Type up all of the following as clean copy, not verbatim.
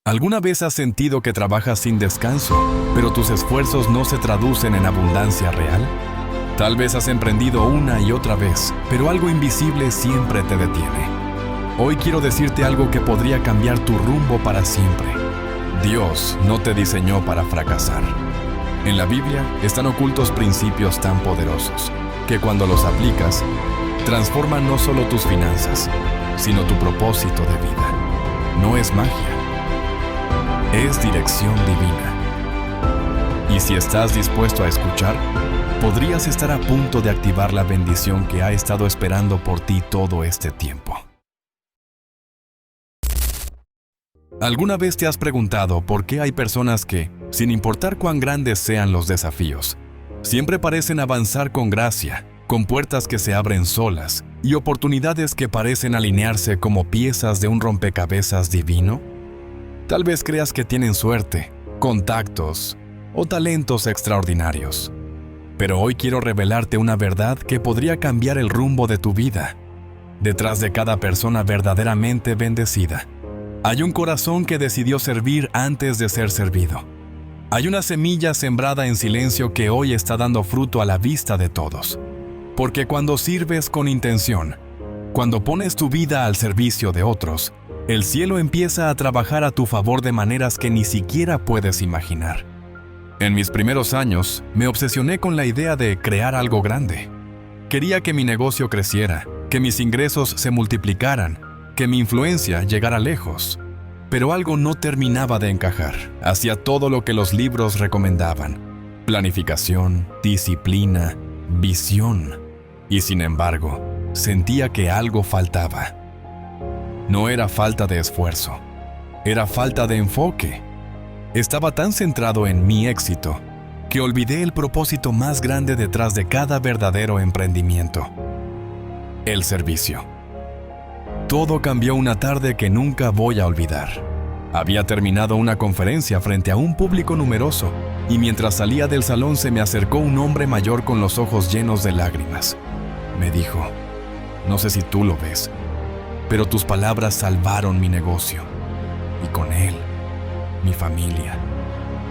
¿Alguna vez has sentido que trabajas sin descanso, pero tus esfuerzos no se traducen en abundancia real? Tal vez has emprendido una y otra vez, pero algo invisible siempre te detiene. Hoy quiero decirte algo que podría cambiar tu rumbo para siempre. Dios no te diseñó para fracasar. En la Biblia están ocultos principios tan poderosos que cuando los aplicas, transforman no solo tus finanzas, sino tu propósito de vida. No es magia. Es dirección divina. Y si estás dispuesto a escuchar, podrías estar a punto de activar la bendición que ha estado esperando por ti todo este tiempo. ¿Alguna vez te has preguntado por qué hay personas que, sin importar cuán grandes sean los desafíos, siempre parecen avanzar con gracia, con puertas que se abren solas y oportunidades que parecen alinearse como piezas de un rompecabezas divino? Tal vez creas que tienen suerte, contactos o talentos extraordinarios. Pero hoy quiero revelarte una verdad que podría cambiar el rumbo de tu vida. Detrás de cada persona verdaderamente bendecida, hay un corazón que decidió servir antes de ser servido. Hay una semilla sembrada en silencio que hoy está dando fruto a la vista de todos. Porque cuando sirves con intención, cuando pones tu vida al servicio de otros, el cielo empieza a trabajar a tu favor de maneras que ni siquiera puedes imaginar. En mis primeros años, me obsesioné con la idea de crear algo grande. Quería que mi negocio creciera, que mis ingresos se multiplicaran, que mi influencia llegara lejos. Pero algo no terminaba de encajar. Hacía todo lo que los libros recomendaban: planificación, disciplina, visión. Y sin embargo, sentía que algo faltaba. No era falta de esfuerzo, era falta de enfoque. Estaba tan centrado en mi éxito que olvidé el propósito más grande detrás de cada verdadero emprendimiento: el servicio. Todo cambió una tarde que nunca voy a olvidar. Había terminado una conferencia frente a un público numeroso y mientras salía del salón se me acercó un hombre mayor con los ojos llenos de lágrimas. Me dijo: "No sé si tú lo ves, pero tus palabras salvaron mi negocio, y con él, mi familia".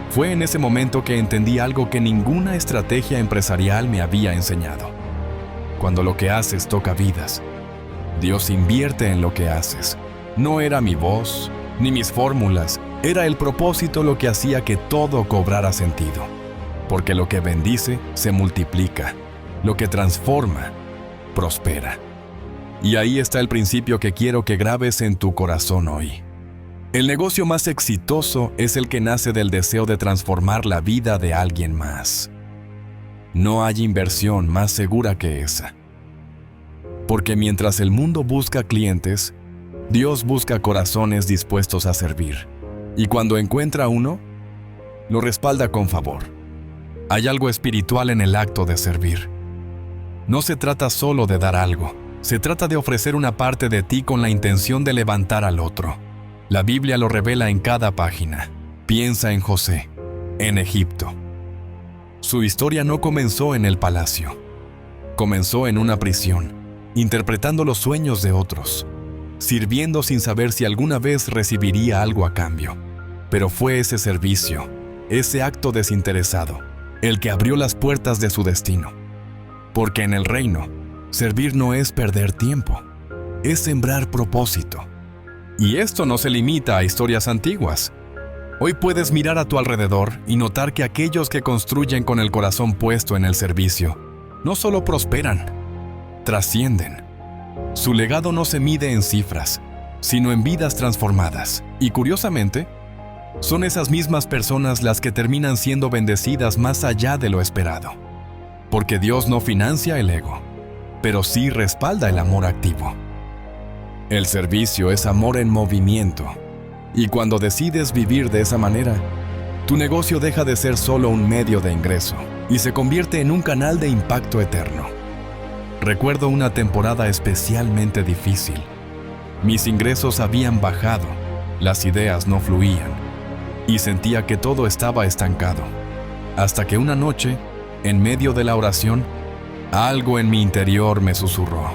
Fue en ese momento que entendí algo que ninguna estrategia empresarial me había enseñado. Cuando lo que haces toca vidas, Dios invierte en lo que haces. No era mi voz, ni mis fórmulas, era el propósito lo que hacía que todo cobrara sentido. Porque lo que bendice se multiplica, lo que transforma, prospera. Y ahí está el principio que quiero que grabes en tu corazón hoy. El negocio más exitoso es el que nace del deseo de transformar la vida de alguien más. No hay inversión más segura que esa. Porque mientras el mundo busca clientes, Dios busca corazones dispuestos a servir. Y cuando encuentra uno, lo respalda con favor. Hay algo espiritual en el acto de servir. No se trata solo de dar algo. Se trata de ofrecer una parte de ti con la intención de levantar al otro. La Biblia lo revela en cada página. Piensa en José, en Egipto. Su historia no comenzó en el palacio. Comenzó en una prisión, interpretando los sueños de otros, sirviendo sin saber si alguna vez recibiría algo a cambio. Pero fue ese servicio, ese acto desinteresado, el que abrió las puertas de su destino. Porque en el reino, servir no es perder tiempo, es sembrar propósito. Y esto no se limita a historias antiguas. Hoy puedes mirar a tu alrededor y notar que aquellos que construyen con el corazón puesto en el servicio, no solo prosperan, trascienden. Su legado no se mide en cifras, sino en vidas transformadas. Y curiosamente, son esas mismas personas las que terminan siendo bendecidas más allá de lo esperado. Porque Dios no financia el ego, pero sí respalda el amor activo. El servicio es amor en movimiento, y cuando decides vivir de esa manera, tu negocio deja de ser solo un medio de ingreso y se convierte en un canal de impacto eterno. Recuerdo una temporada especialmente difícil. Mis ingresos habían bajado, las ideas no fluían, y sentía que todo estaba estancado. Hasta que una noche, en medio de la oración, algo en mi interior me susurró: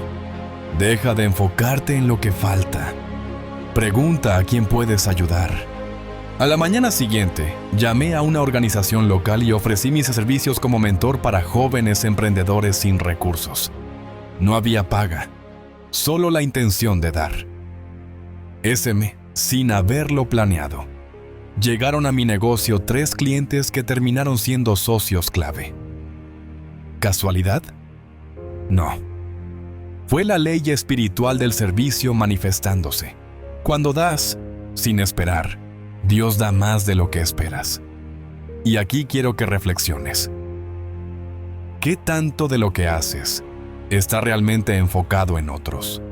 deja de enfocarte en lo que falta. Pregunta a quién puedes ayudar. A la mañana siguiente, llamé a una organización local y ofrecí mis servicios como mentor para jóvenes emprendedores sin recursos. No había paga, solo la intención de dar. Ese mes, sin haberlo planeado, llegaron a mi negocio 3 clientes que terminaron siendo socios clave. ¿Casualidad? No. Fue la ley espiritual del servicio manifestándose. Cuando das, sin esperar, Dios da más de lo que esperas. Y aquí quiero que reflexiones. ¿Qué tanto de lo que haces está realmente enfocado en otros?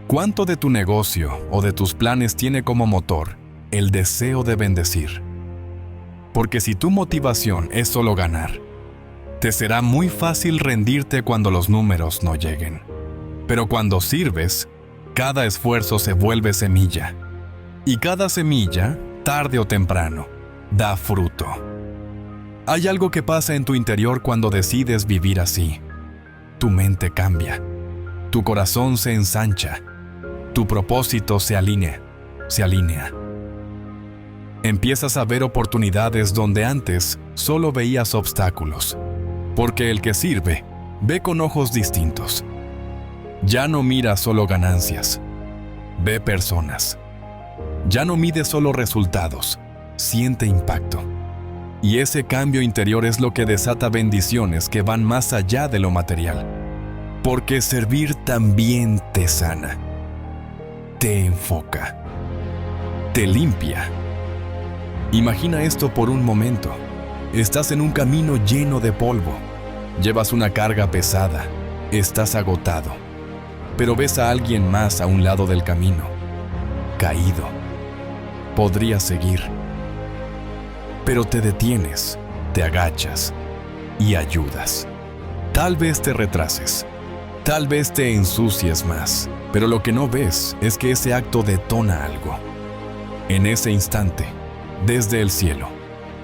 ¿Cuánto de tu negocio o de tus planes tiene como motor el deseo de bendecir? Porque si tu motivación es solo ganar, te será muy fácil rendirte cuando los números no lleguen. Pero cuando sirves, cada esfuerzo se vuelve semilla. Y cada semilla, tarde o temprano, da fruto. Hay algo que pasa en tu interior cuando decides vivir así. Tu mente cambia. Tu corazón se ensancha. Tu propósito se alinea. Empiezas a ver oportunidades donde antes solo veías obstáculos. Porque el que sirve, ve con ojos distintos. Ya no mira solo ganancias, ve personas. Ya no mide solo resultados, siente impacto. Y ese cambio interior es lo que desata bendiciones que van más allá de lo material. Porque servir también te sana, te enfoca, te limpia. Imagina esto por un momento. Estás en un camino lleno de polvo. Llevas una carga pesada. Estás agotado. Pero ves a alguien más a un lado del camino, caído. Podrías seguir. Pero te detienes, te agachas y ayudas. Tal vez te retrases. Tal vez te ensucies más. Pero lo que no ves es que ese acto detona algo. En ese instante, desde el cielo,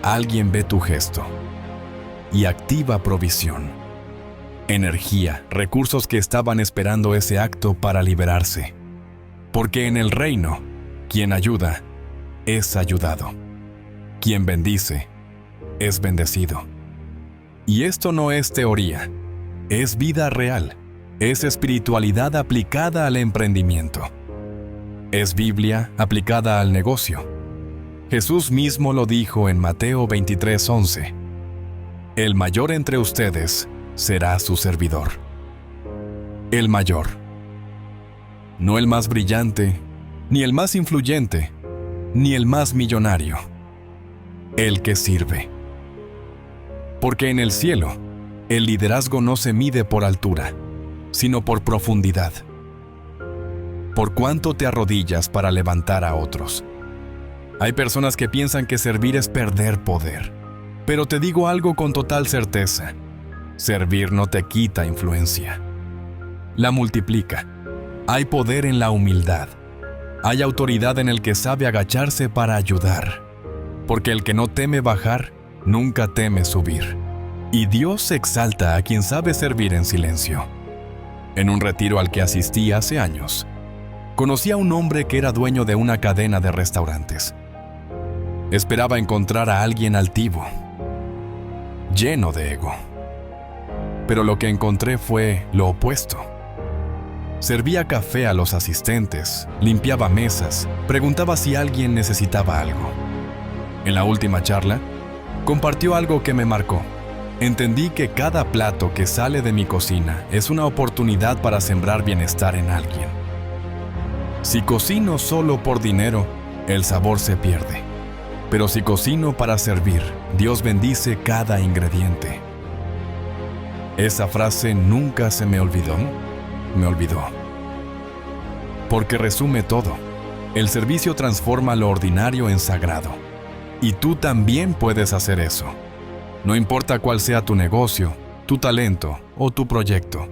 alguien ve tu gesto y activa provisión, energía, recursos que estaban esperando ese acto para liberarse. Porque en el reino, quien ayuda es ayudado. Quien bendice es bendecido. Y esto no es teoría, es vida real, es espiritualidad aplicada al emprendimiento. Es Biblia aplicada al negocio. Jesús mismo lo dijo en Mateo 23:11. El mayor entre ustedes será su servidor. El mayor. No el más brillante, ni el más influyente, ni el más millonario. El que sirve. Porque en el cielo, el liderazgo no se mide por altura, sino por profundidad. ¿Por cuánto te arrodillas para levantar a otros? Hay personas que piensan que servir es perder poder. Pero te digo algo con total certeza. Servir no te quita influencia. La multiplica. Hay poder en la humildad. Hay autoridad en el que sabe agacharse para ayudar. Porque el que no teme bajar, nunca teme subir. Y Dios exalta a quien sabe servir en silencio. En un retiro al que asistí hace años, conocí a un hombre que era dueño de una cadena de restaurantes. Esperaba encontrar a alguien altivo, lleno de ego. Pero lo que encontré fue lo opuesto. Servía café a los asistentes, limpiaba mesas, preguntaba si alguien necesitaba algo. En la última charla, compartió algo que me marcó. Entendí que cada plato que sale de mi cocina es una oportunidad para sembrar bienestar en alguien. Si cocino solo por dinero, el sabor se pierde. Pero si cocino para servir, Dios bendice cada ingrediente. Esa frase nunca se me olvidó. Porque resume todo. El servicio transforma lo ordinario en sagrado. Y tú también puedes hacer eso. No importa cuál sea tu negocio, tu talento o tu proyecto.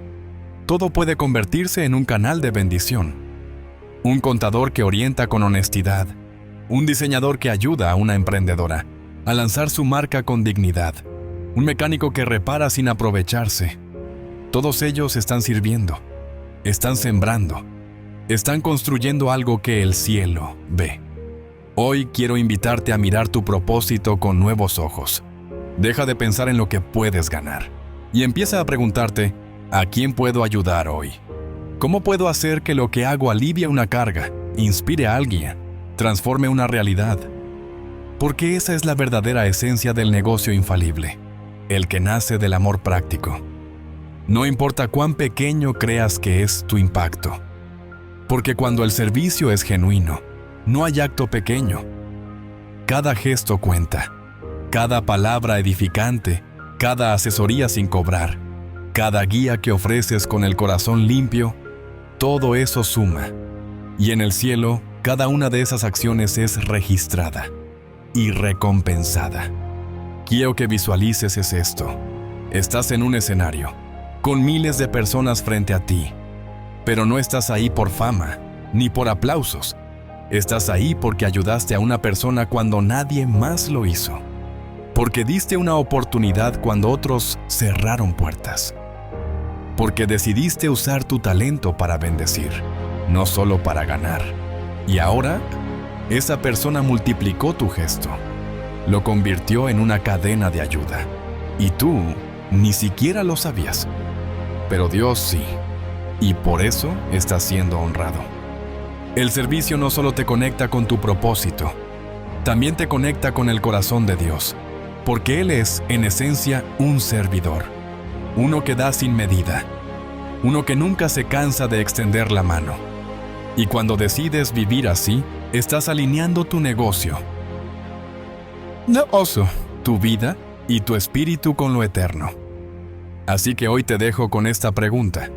Todo puede convertirse en un canal de bendición. Un contador que orienta con honestidad. Un diseñador que ayuda a una emprendedora a lanzar su marca con dignidad. Un mecánico que repara sin aprovecharse. Todos ellos están sirviendo. Están sembrando. Están construyendo algo que el cielo ve. Hoy quiero invitarte a mirar tu propósito con nuevos ojos. Deja de pensar en lo que puedes ganar y empieza a preguntarte, ¿a quién puedo ayudar hoy? ¿Cómo puedo hacer que lo que hago alivie una carga, inspire a alguien, transforme una realidad? Porque esa es la verdadera esencia del negocio infalible, el que nace del amor práctico. No importa cuán pequeño creas que es tu impacto, porque cuando el servicio es genuino, no hay acto pequeño. Cada gesto cuenta, cada palabra edificante, cada asesoría sin cobrar, cada guía que ofreces con el corazón limpio, todo eso suma. Y en el cielo, cada una de esas acciones es registrada y recompensada. Quiero que visualices esto. Estás en un escenario, con miles de personas frente a ti, pero no estás ahí por fama, ni por aplausos. Estás ahí porque ayudaste a una persona cuando nadie más lo hizo. Porque diste una oportunidad cuando otros cerraron puertas. Porque decidiste usar tu talento para bendecir, no solo para ganar. Y ahora, esa persona multiplicó tu gesto. Lo convirtió en una cadena de ayuda. Y tú ni siquiera lo sabías. Pero Dios sí. Y por eso estás siendo honrado. El servicio no solo te conecta con tu propósito, también te conecta con el corazón de Dios. Porque Él es, en esencia, un servidor. Uno que da sin medida. Uno que nunca se cansa de extender la mano. Y cuando decides vivir así, estás alineando tu negocio, tu vida y tu espíritu con lo eterno. Así que hoy te dejo con esta pregunta.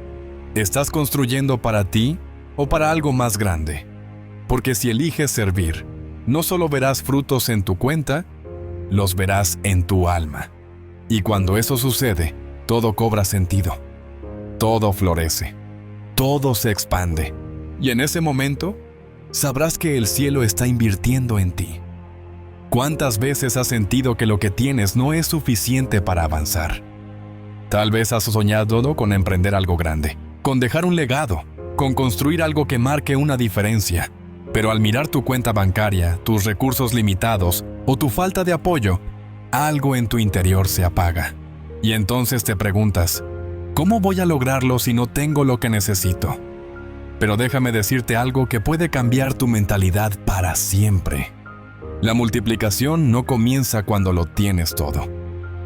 ¿Estás construyendo para ti o para algo más grande? Porque si eliges servir, no solo verás frutos en tu cuenta, los verás en tu alma. Y cuando eso sucede, todo cobra sentido. Todo florece. Todo se expande. Y en ese momento, sabrás que el cielo está invirtiendo en ti. ¿Cuántas veces has sentido que lo que tienes no es suficiente para avanzar? Tal vez has soñado con emprender algo grande, con dejar un legado, con construir algo que marque una diferencia. Pero al mirar tu cuenta bancaria, tus recursos limitados o tu falta de apoyo, algo en tu interior se apaga. Y entonces te preguntas, ¿cómo voy a lograrlo si no tengo lo que necesito? Pero déjame decirte algo que puede cambiar tu mentalidad para siempre. La multiplicación no comienza cuando lo tienes todo.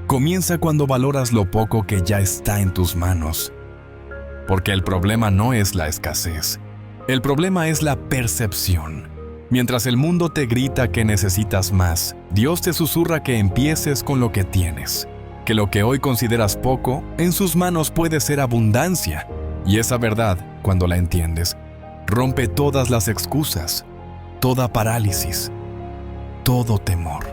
Comienza cuando valoras lo poco que ya está en tus manos. Porque el problema no es la escasez. El problema es la percepción. Mientras el mundo te grita que necesitas más, Dios te susurra que empieces con lo que tienes. Que lo que hoy consideras poco, en sus manos puede ser abundancia. Y esa verdad, cuando la entiendes, rompe todas las excusas, toda parálisis, todo temor.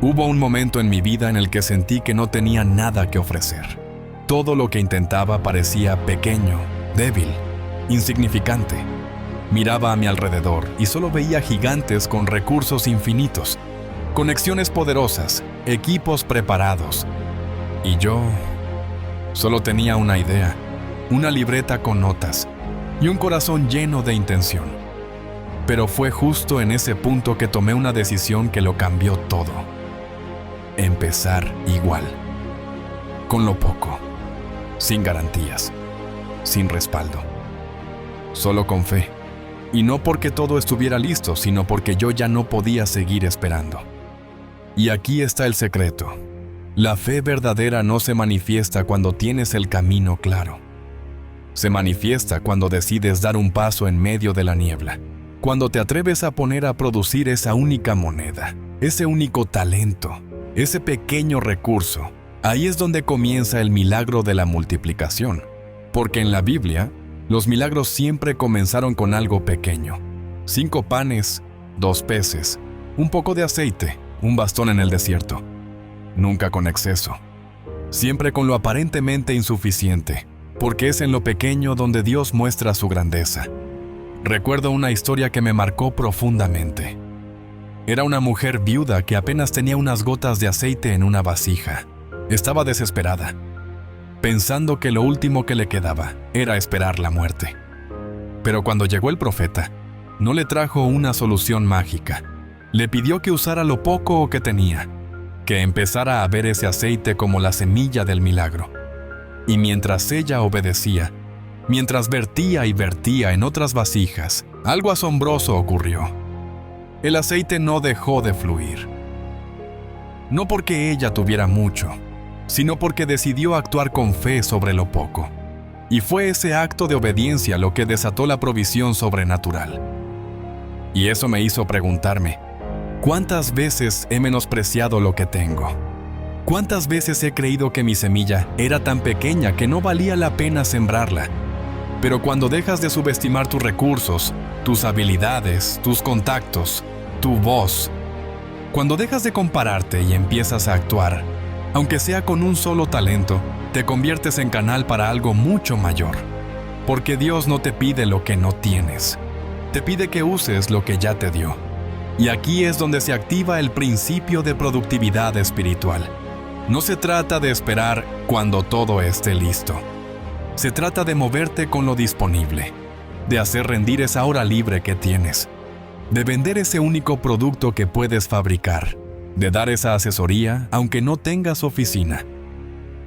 Hubo un momento en mi vida en el que sentí que no tenía nada que ofrecer. Todo lo que intentaba parecía pequeño, débil, insignificante. Miraba a mi alrededor y solo veía gigantes con recursos infinitos, conexiones poderosas, equipos preparados. Y yo solo tenía una idea, una libreta con notas y un corazón lleno de intención. Pero fue justo en ese punto que tomé una decisión que lo cambió todo. Empezar igual, con lo poco, sin garantías, sin respaldo, solo con fe. Y no porque todo estuviera listo, sino porque yo ya no podía seguir esperando. Y aquí está el secreto. La fe verdadera no se manifiesta cuando tienes el camino claro. Se manifiesta cuando decides dar un paso en medio de la niebla. Cuando te atreves a poner a producir esa única moneda, ese único talento, ese pequeño recurso. Ahí es donde comienza el milagro de la multiplicación. Porque en la Biblia, los milagros siempre comenzaron con algo pequeño. 5 panes, 2 peces, un poco de aceite, un bastón en el desierto. Nunca con exceso. Siempre con lo aparentemente insuficiente, porque es en lo pequeño donde Dios muestra su grandeza. Recuerdo una historia que me marcó profundamente. Era una mujer viuda que apenas tenía unas gotas de aceite en una vasija. Estaba desesperada, pensando que lo último que le quedaba era esperar la muerte. Pero cuando llegó el profeta, no le trajo una solución mágica. Le pidió que usara lo poco que tenía, que empezara a ver ese aceite como la semilla del milagro. Y mientras ella obedecía, mientras vertía y vertía en otras vasijas, algo asombroso ocurrió. El aceite no dejó de fluir. No porque ella tuviera mucho, sino porque decidió actuar con fe sobre lo poco. Y fue ese acto de obediencia lo que desató la provisión sobrenatural. Y eso me hizo preguntarme, ¿cuántas veces he menospreciado lo que tengo? ¿Cuántas veces he creído que mi semilla era tan pequeña que no valía la pena sembrarla? Pero cuando dejas de subestimar tus recursos, tus habilidades, tus contactos, tu voz, cuando dejas de compararte y empiezas a actuar, aunque sea con un solo talento, te conviertes en canal para algo mucho mayor. Porque Dios no te pide lo que no tienes, te pide que uses lo que ya te dio. Y aquí es donde se activa el principio de productividad espiritual. No se trata de esperar cuando todo esté listo. Se trata de moverte con lo disponible, de hacer rendir esa hora libre que tienes, de vender ese único producto que puedes fabricar, de dar esa asesoría aunque no tengas oficina.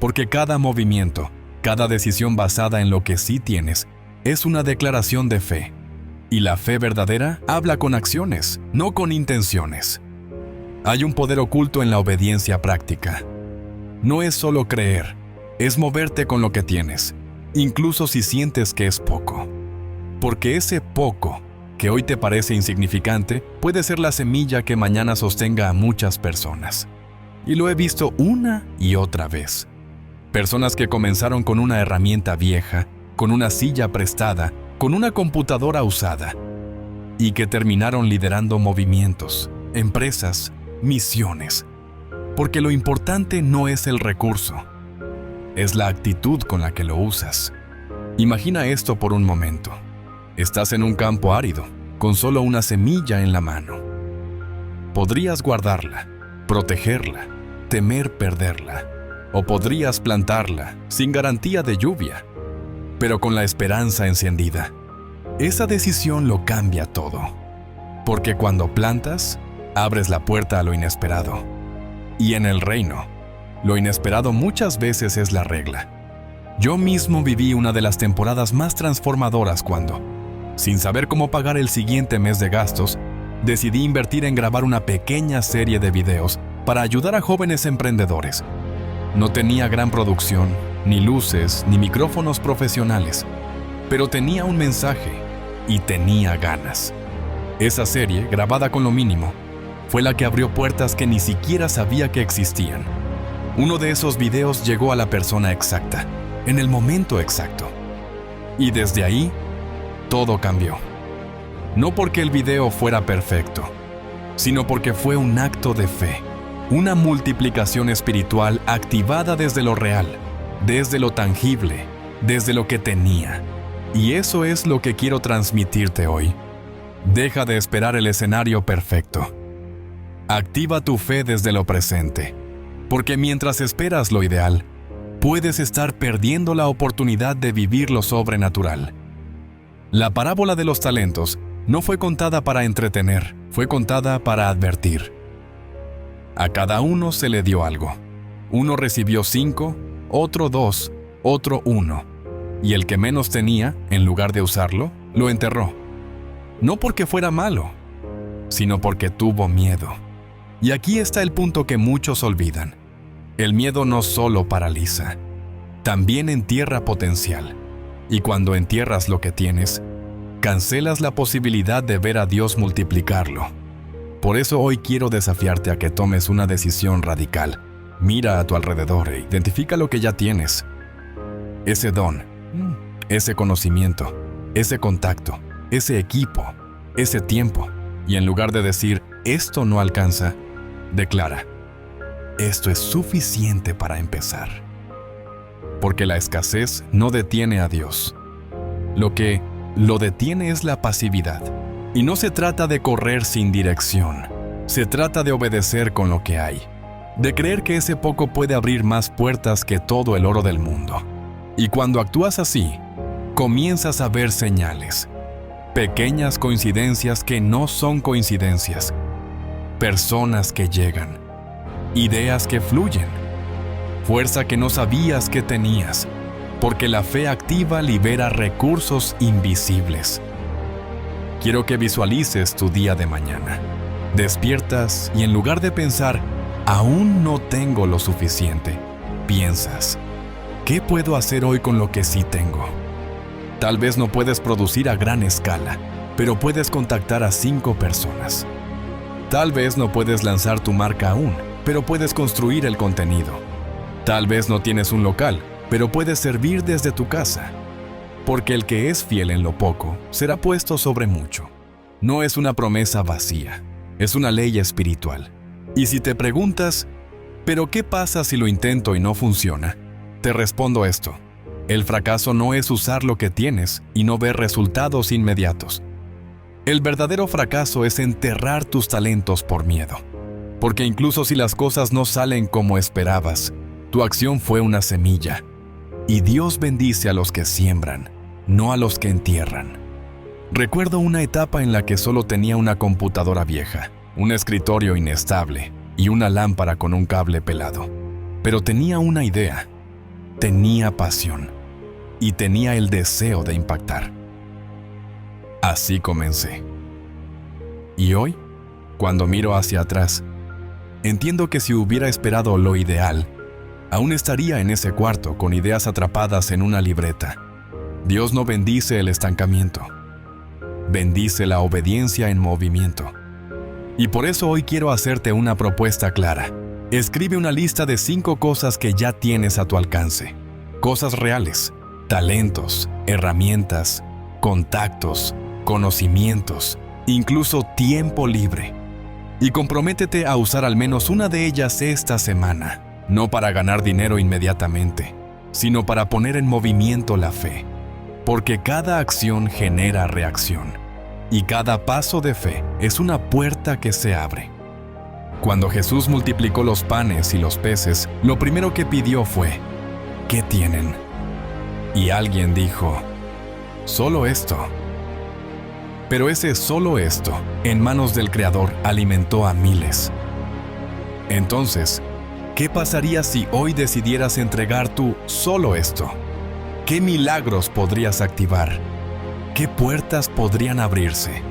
Porque cada movimiento, cada decisión basada en lo que sí tienes, es una declaración de fe. Y la fe verdadera habla con acciones, no con intenciones. Hay un poder oculto en la obediencia práctica. No es solo creer, es moverte con lo que tienes, incluso si sientes que es poco. Porque ese poco, que hoy te parece insignificante, puede ser la semilla que mañana sostenga a muchas personas. Y lo he visto una y otra vez. Personas que comenzaron con una herramienta vieja, con una silla prestada, con una computadora usada, y que terminaron liderando movimientos, empresas, misiones. Porque lo importante no es el recurso, es la actitud con la que lo usas. Imagina esto por un momento. Estás en un campo árido, con solo una semilla en la mano. Podrías guardarla, protegerla, temer perderla, o podrías plantarla sin garantía de lluvia, pero con la esperanza encendida. Esa decisión lo cambia todo, porque cuando plantas, abres la puerta a lo inesperado. Y en el reino, lo inesperado muchas veces es la regla. Yo mismo viví una de las temporadas más transformadoras cuando, sin saber cómo pagar el siguiente mes de gastos, decidí invertir en grabar una pequeña serie de videos para ayudar a jóvenes emprendedores. No tenía gran producción, ni luces, ni micrófonos profesionales, pero tenía un mensaje y tenía ganas. Esa serie, grabada con lo mínimo, fue la que abrió puertas que ni siquiera sabía que existían. Uno de esos videos llegó a la persona exacta, en el momento exacto. Y desde ahí, todo cambió. No porque el video fuera perfecto, sino porque fue un acto de fe. Una multiplicación espiritual activada desde lo real, desde lo tangible, desde lo que tenía. Y eso es lo que quiero transmitirte hoy. Deja de esperar el escenario perfecto. Activa tu fe desde lo presente, porque mientras esperas lo ideal, puedes estar perdiendo la oportunidad de vivir lo sobrenatural. La parábola de los talentos no fue contada para entretener, fue contada para advertir. A cada uno se le dio algo. Uno recibió 5, otro 2, otro 1. Y el que menos tenía, en lugar de usarlo, lo enterró. No porque fuera malo, sino porque tuvo miedo. Y aquí está el punto que muchos olvidan. El miedo no solo paraliza, también entierra potencial. Y cuando entierras lo que tienes, cancelas la posibilidad de ver a Dios multiplicarlo. Por eso hoy quiero desafiarte a que tomes una decisión radical. Mira a tu alrededor e identifica lo que ya tienes. Ese don, ese conocimiento, ese contacto, ese equipo, ese tiempo. Y en lugar de decir, esto no alcanza, declara, esto es suficiente para empezar. Porque la escasez no detiene a Dios. Lo que lo detiene es la pasividad. Y no se trata de correr sin dirección. Se trata de obedecer con lo que hay. De creer que ese poco puede abrir más puertas que todo el oro del mundo. Y cuando actúas así, comienzas a ver señales. Pequeñas coincidencias que no son coincidencias. Personas que llegan. Ideas que fluyen. Fuerza que no sabías que tenías, porque la fe activa libera recursos invisibles. Quiero que visualices tu día de mañana. Despiertas y en lugar de pensar, aún no tengo lo suficiente, piensas, ¿qué puedo hacer hoy con lo que sí tengo? Tal vez no puedes producir a gran escala, pero puedes contactar a 5 personas. Tal vez no puedes lanzar tu marca aún, pero puedes construir el contenido. Tal vez no tienes un local, pero puedes servir desde tu casa. Porque el que es fiel en lo poco, será puesto sobre mucho. No es una promesa vacía, es una ley espiritual. Y si te preguntas, ¿pero qué pasa si lo intento y no funciona? Te respondo esto. El fracaso no es usar lo que tienes y no ver resultados inmediatos. El verdadero fracaso es enterrar tus talentos por miedo. Porque incluso si las cosas no salen como esperabas, tu acción fue una semilla. Y Dios bendice a los que siembran, no a los que entierran. Recuerdo una etapa en la que solo tenía una computadora vieja, un escritorio inestable y una lámpara con un cable pelado. Pero tenía una idea, tenía pasión y tenía el deseo de impactar. Así comencé. Y hoy, cuando miro hacia atrás, entiendo que si hubiera esperado lo ideal, aún estaría en ese cuarto con ideas atrapadas en una libreta. Dios no bendice el estancamiento, bendice la obediencia en movimiento. Y por eso hoy quiero hacerte una propuesta clara. Escribe una lista de 5 cosas que ya tienes a tu alcance. Cosas reales, talentos, herramientas, contactos, conocimientos, incluso tiempo libre. Y comprométete a usar al menos una de ellas esta semana, no para ganar dinero inmediatamente, sino para poner en movimiento la fe. Porque cada acción genera reacción, y cada paso de fe es una puerta que se abre. Cuando Jesús multiplicó los panes y los peces, lo primero que pidió fue, ¿qué tienen? Y alguien dijo, solo esto. Pero ese solo esto, en manos del Creador, alimentó a miles. Entonces, ¿qué pasaría si hoy decidieras entregar tú solo esto? ¿Qué milagros podrías activar? ¿Qué puertas podrían abrirse?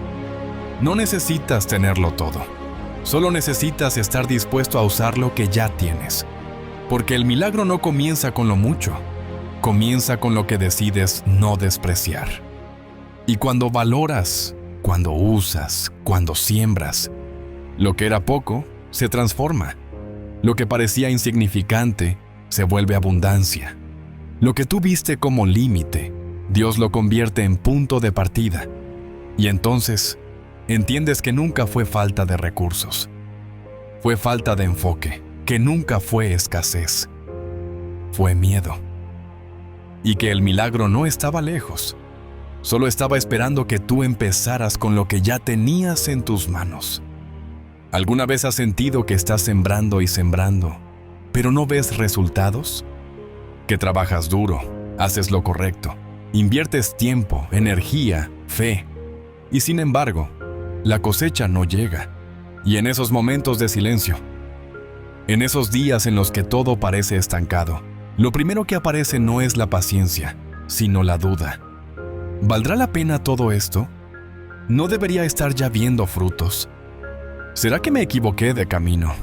No necesitas tenerlo todo. Solo necesitas estar dispuesto a usar lo que ya tienes. Porque el milagro no comienza con lo mucho. Comienza con lo que decides no despreciar. Y cuando valoras, cuando usas, cuando siembras, lo que era poco se transforma. Lo que parecía insignificante se vuelve abundancia. Lo que tú viste como límite, Dios lo convierte en punto de partida. Y entonces, entiendes que nunca fue falta de recursos. Fue falta de enfoque, que nunca fue escasez. Fue miedo. Y que el milagro no estaba lejos. Solo estaba esperando que tú empezaras con lo que ya tenías en tus manos. ¿Alguna vez has sentido que estás sembrando y sembrando, pero no ves resultados? Que trabajas duro, haces lo correcto, inviertes tiempo, energía, fe, y sin embargo, la cosecha no llega. Y en esos momentos de silencio, en esos días en los que todo parece estancado, lo primero que aparece no es la paciencia, sino la duda. ¿Valdrá la pena todo esto? ¿No debería estar ya viendo frutos? ¿Será que me equivoqué de camino?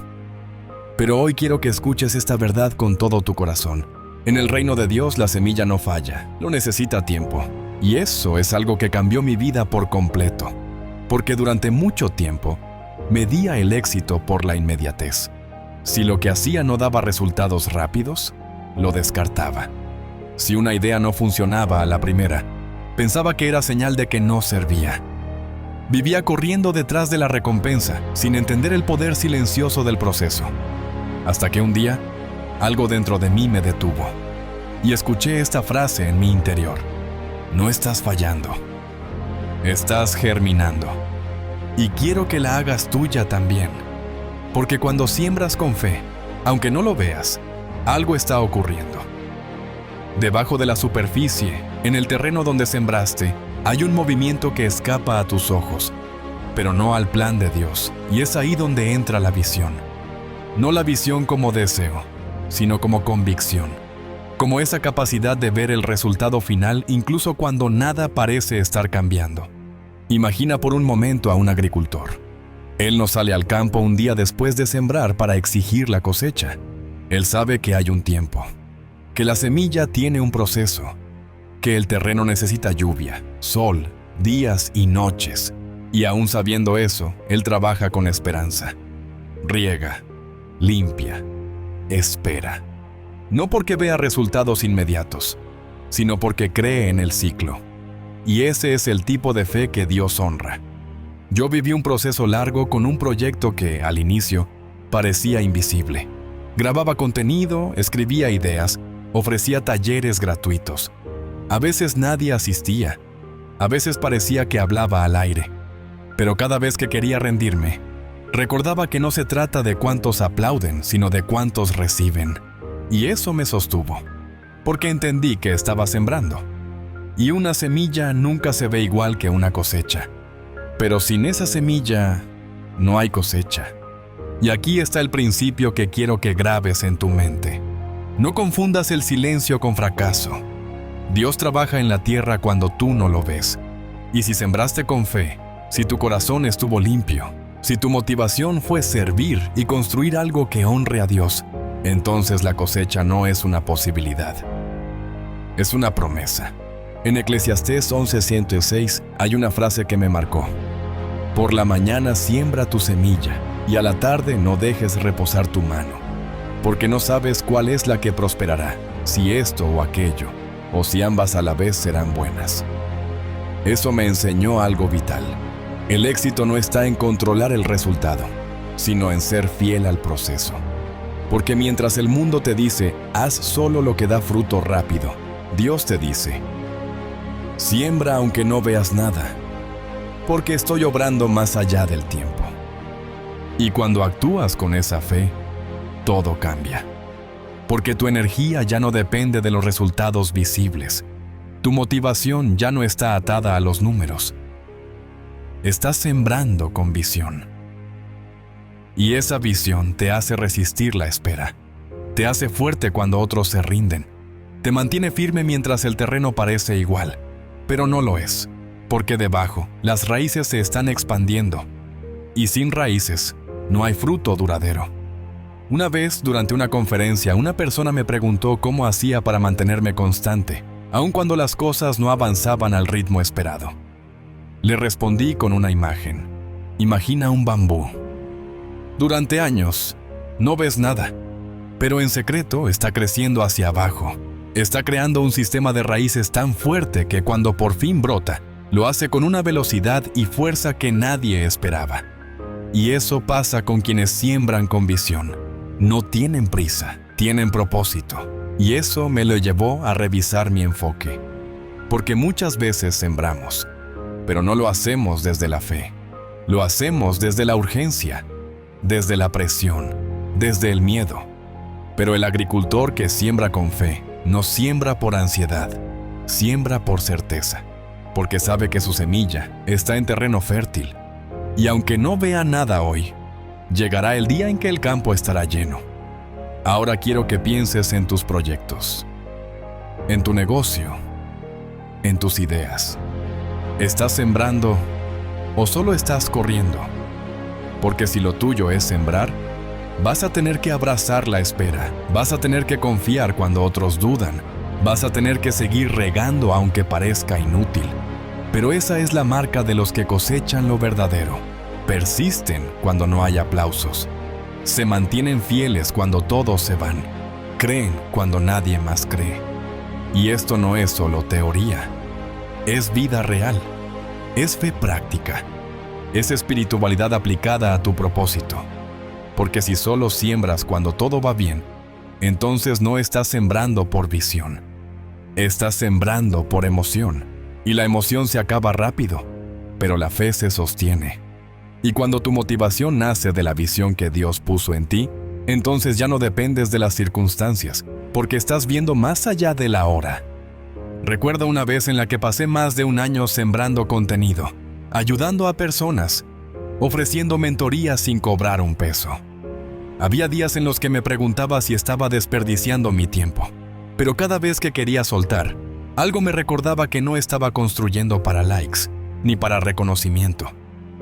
Pero hoy quiero que escuches esta verdad con todo tu corazón. En el reino de Dios la semilla no falla, lo necesita tiempo. Y eso es algo que cambió mi vida por completo. Porque durante mucho tiempo, medía el éxito por la inmediatez. Si lo que hacía no daba resultados rápidos, lo descartaba. Si una idea no funcionaba a la primera, pensaba que era señal de que no servía. Vivía corriendo detrás de la recompensa, sin entender el poder silencioso del proceso. Hasta que un día, algo dentro de mí me detuvo. Y escuché esta frase en mi interior. No estás fallando. Estás germinando. Y quiero que la hagas tuya también. Porque cuando siembras con fe, aunque no lo veas, algo está ocurriendo. Debajo de la superficie, en el terreno donde sembraste, Hay un movimiento que escapa a tus ojos, pero no al plan de Dios, y es ahí donde entra la visión. No la visión como deseo, sino como convicción, como esa capacidad de ver el resultado final incluso cuando nada parece estar cambiando. Imagina por un momento a un agricultor. Él no sale al campo un día después de sembrar para exigir la cosecha. Él sabe que hay un tiempo, que la semilla tiene un proceso, que el terreno necesita lluvia, sol, días y noches. Y aún sabiendo eso, él trabaja con esperanza. Riega, limpia, espera. No porque vea resultados inmediatos, sino porque cree en el ciclo. Y ese es el tipo de fe que Dios honra. Yo viví un proceso largo con un proyecto que, al inicio, parecía invisible. Grababa contenido, escribía ideas, ofrecía talleres gratuitos. A veces nadie asistía. A veces parecía que hablaba al aire. Pero cada vez que quería rendirme, recordaba que no se trata de cuántos aplauden, sino de cuántos reciben. Y eso me sostuvo, porque entendí que estaba sembrando. Y una semilla nunca se ve igual que una cosecha. Pero sin esa semilla, no hay cosecha. Y aquí está el principio que quiero que grabes en tu mente. No confundas el silencio con fracaso. Dios trabaja en la tierra cuando tú no lo ves. Y si sembraste con fe, si tu corazón estuvo limpio, si tu motivación fue servir y construir algo que honre a Dios, entonces la cosecha no es una posibilidad. Es una promesa. En Eclesiastés 11:106 hay una frase que me marcó. Por la mañana siembra tu semilla, y a la tarde no dejes reposar tu mano, porque no sabes cuál es la que prosperará, si esto o aquello, o si ambas a la vez serán buenas. Eso me enseñó algo vital. El éxito no está en controlar el resultado, sino en ser fiel al proceso. Porque mientras el mundo te dice, haz solo lo que da fruto rápido, Dios te dice, siembra aunque no veas nada, porque estoy obrando más allá del tiempo. Y cuando actúas con esa fe, todo cambia. Porque tu energía ya no depende de los resultados visibles. Tu motivación ya no está atada a los números. Estás sembrando con visión. Y esa visión te hace resistir la espera. Te hace fuerte cuando otros se rinden. Te mantiene firme mientras el terreno parece igual, pero no lo es. Porque debajo, las raíces se están expandiendo. Y sin raíces, no hay fruto duradero. Una vez, durante una conferencia, una persona me preguntó cómo hacía para mantenerme constante, aun cuando las cosas no avanzaban al ritmo esperado. Le respondí con una imagen. Imagina un bambú. Durante años, no ves nada, pero en secreto está creciendo hacia abajo. Está creando un sistema de raíces tan fuerte que cuando por fin brota, lo hace con una velocidad y fuerza que nadie esperaba. Y eso pasa con quienes siembran con visión. No tienen prisa, tienen propósito. Y eso me lo llevó a revisar mi enfoque. Porque muchas veces sembramos, pero no lo hacemos desde la fe. Lo hacemos desde la urgencia, desde la presión, desde el miedo. Pero el agricultor que siembra con fe, no siembra por ansiedad, siembra por certeza. Porque sabe que su semilla está en terreno fértil. Y aunque no vea nada hoy, llegará el día en que el campo estará lleno. Ahora quiero que pienses en tus proyectos, en tu negocio, en tus ideas. ¿Estás sembrando o solo estás corriendo? Porque si lo tuyo es sembrar, vas a tener que abrazar la espera, vas a tener que confiar cuando otros dudan, vas a tener que seguir regando aunque parezca inútil. Pero esa es la marca de los que cosechan lo verdadero. Persisten cuando no hay aplausos. Se mantienen fieles cuando todos se van. Creen cuando nadie más cree. Y esto no es solo teoría. Es vida real. Es fe práctica. Es espiritualidad aplicada a tu propósito. Porque si solo siembras cuando todo va bien, entonces no estás sembrando por visión. Estás sembrando por emoción. Y la emoción se acaba rápido, pero la fe se sostiene. Y cuando tu motivación nace de la visión que Dios puso en ti, entonces ya no dependes de las circunstancias, porque estás viendo más allá de la hora. Recuerdo una vez en la que pasé más de un año sembrando contenido, ayudando a personas, ofreciendo mentorías sin cobrar un peso. Había días en los que me preguntaba si estaba desperdiciando mi tiempo, pero cada vez que quería soltar, algo me recordaba que no estaba construyendo para likes, ni para reconocimiento.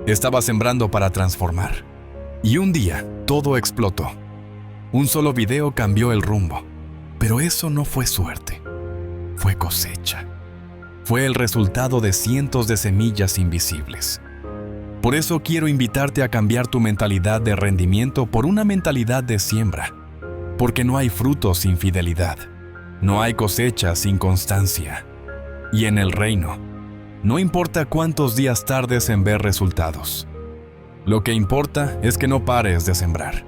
Estaba sembrando para transformar. Y un día, todo explotó. Un solo video cambió el rumbo. Pero eso no fue suerte. Fue cosecha. Fue el resultado de cientos de semillas invisibles. Por eso quiero invitarte a cambiar tu mentalidad de rendimiento por una mentalidad de siembra. Porque no hay fruto sin fidelidad. No hay cosecha sin constancia. Y en el reino, no importa cuántos días tardes en ver resultados. Lo que importa es que no pares de sembrar.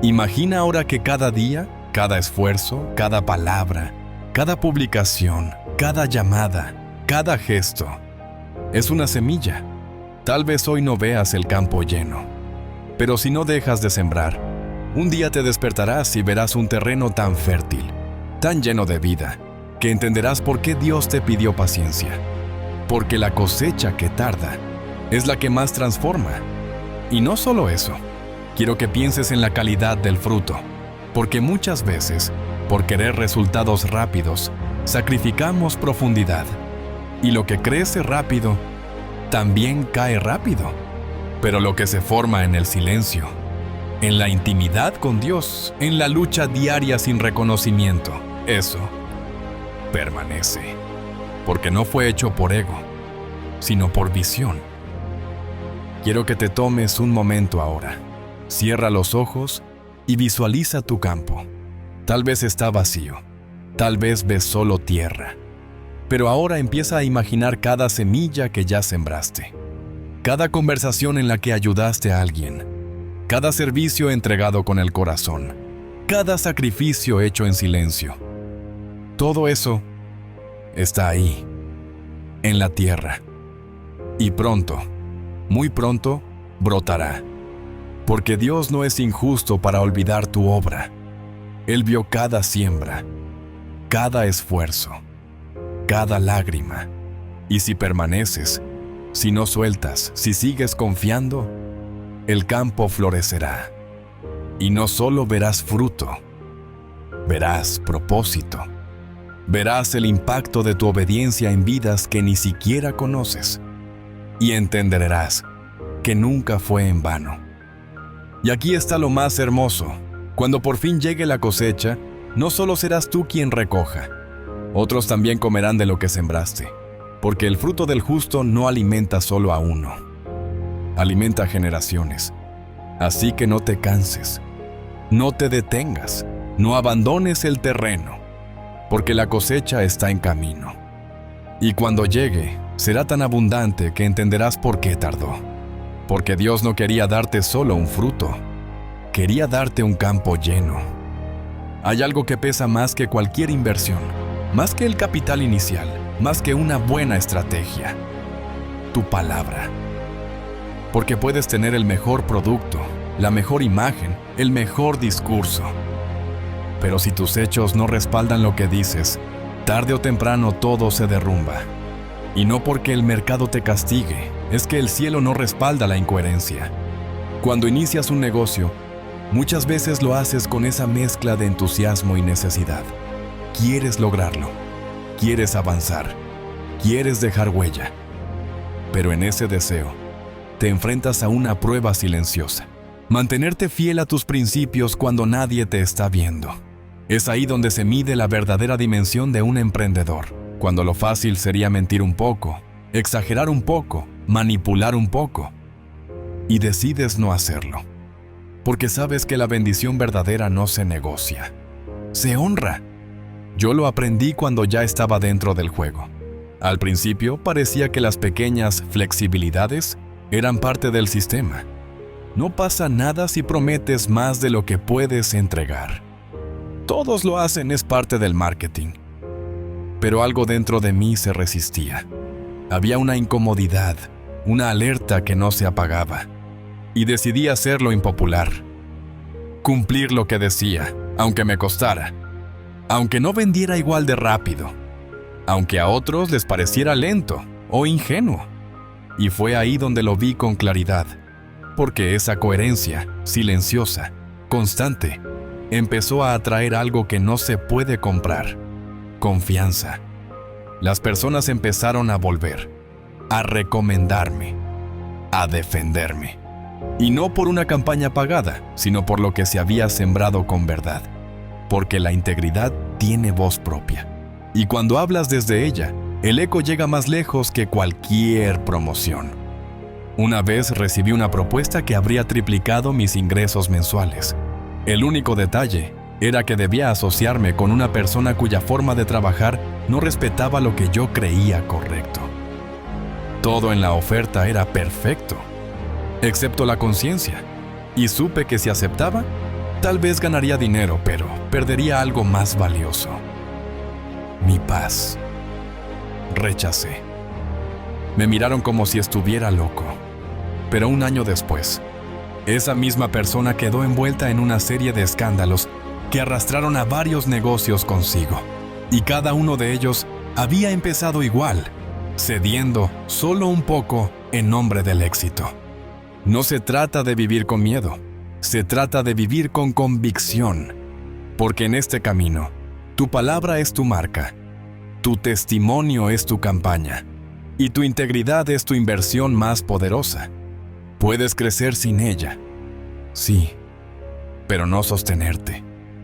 Imagina ahora que cada día, cada esfuerzo, cada palabra, cada publicación, cada llamada, cada gesto, es una semilla. Tal vez hoy no veas el campo lleno, pero si no dejas de sembrar, un día te despertarás y verás un terreno tan fértil, tan lleno de vida, que entenderás por qué Dios te pidió paciencia. Porque la cosecha que tarda es la que más transforma. Y no solo eso, quiero que pienses en la calidad del fruto, porque muchas veces, por querer resultados rápidos, sacrificamos profundidad. Y lo que crece rápido, también cae rápido. Pero lo que se forma en el silencio, en la intimidad con Dios, en la lucha diaria sin reconocimiento, eso permanece. Porque no fue hecho por ego, sino por visión. Quiero que te tomes un momento ahora. Cierra los ojos y visualiza tu campo. Tal vez está vacío, tal vez ves solo tierra. Pero ahora empieza a imaginar cada semilla que ya sembraste, cada conversación en la que ayudaste a alguien, cada servicio entregado con el corazón, cada sacrificio hecho en silencio. Todo eso está ahí, en la tierra. Y pronto, muy pronto, brotará. Porque Dios no es injusto para olvidar tu obra. Él vio cada siembra, cada esfuerzo, cada lágrima. Y si permaneces, si no sueltas, si sigues confiando, el campo florecerá. Y no solo verás fruto, verás propósito. Verás el impacto de tu obediencia en vidas que ni siquiera conoces. Y entenderás que nunca fue en vano. Y aquí está lo más hermoso. Cuando por fin llegue la cosecha, no solo serás tú quien recoja. Otros también comerán de lo que sembraste. Porque el fruto del justo no alimenta solo a uno. Alimenta a generaciones. Así que no te canses. No te detengas. No abandones el terreno. Porque la cosecha está en camino. Y cuando llegue, será tan abundante que entenderás por qué tardó. Porque Dios no quería darte solo un fruto, quería darte un campo lleno. Hay algo que pesa más que cualquier inversión, más que el capital inicial, más que una buena estrategia: tu palabra. Porque puedes tener el mejor producto, la mejor imagen, el mejor discurso. Pero si tus hechos no respaldan lo que dices, tarde o temprano todo se derrumba. Y no porque el mercado te castigue, es que el cielo no respalda la incoherencia. Cuando inicias un negocio, muchas veces lo haces con esa mezcla de entusiasmo y necesidad. Quieres lograrlo, quieres avanzar, quieres dejar huella. Pero en ese deseo, te enfrentas a una prueba silenciosa. Mantenerte fiel a tus principios cuando nadie te está viendo. Es ahí donde se mide la verdadera dimensión de un emprendedor. Cuando lo fácil sería mentir un poco, exagerar un poco, manipular un poco. Y decides no hacerlo. Porque sabes que la bendición verdadera no se negocia. Se honra. Yo lo aprendí cuando ya estaba dentro del juego. Al principio parecía que las pequeñas flexibilidades eran parte del sistema. No pasa nada si prometes más de lo que puedes entregar. Todos lo hacen, es parte del marketing. Pero algo dentro de mí se resistía. Había una incomodidad, una alerta que no se apagaba. Y decidí hacerlo impopular. Cumplir lo que decía, aunque me costara. Aunque no vendiera igual de rápido. aunque a otros les pareciera lento o ingenuo. Y fue ahí donde lo vi con claridad, porque esa coherencia, silenciosa, constante, empezó a atraer algo que no se puede comprar: confianza. Las personas empezaron a volver, a recomendarme, a defenderme. Y no por una campaña pagada, sino por lo que se había sembrado con verdad. Porque la integridad tiene voz propia. Y cuando hablas desde ella, el eco llega más lejos que cualquier promoción. Una vez recibí una propuesta que habría triplicado mis ingresos mensuales. El único detalle era que debía asociarme con una persona cuya forma de trabajar no respetaba lo que yo creía correcto. Todo en la oferta era perfecto, excepto la conciencia, y supe que si aceptaba, tal vez ganaría dinero, pero perdería algo más valioso: mi paz. Rechacé. Me miraron como si estuviera loco. Pero un año después, esa misma persona quedó envuelta en una serie de escándalos que arrastraron a varios negocios consigo. Y cada uno de ellos había empezado igual, cediendo solo un poco en nombre del éxito. No se trata de vivir con miedo, se trata de vivir con convicción, porque en este camino, tu palabra es tu marca, tu testimonio es tu campaña, y tu integridad es tu inversión más poderosa. Puedes crecer sin ella, sí, pero no sostenerte.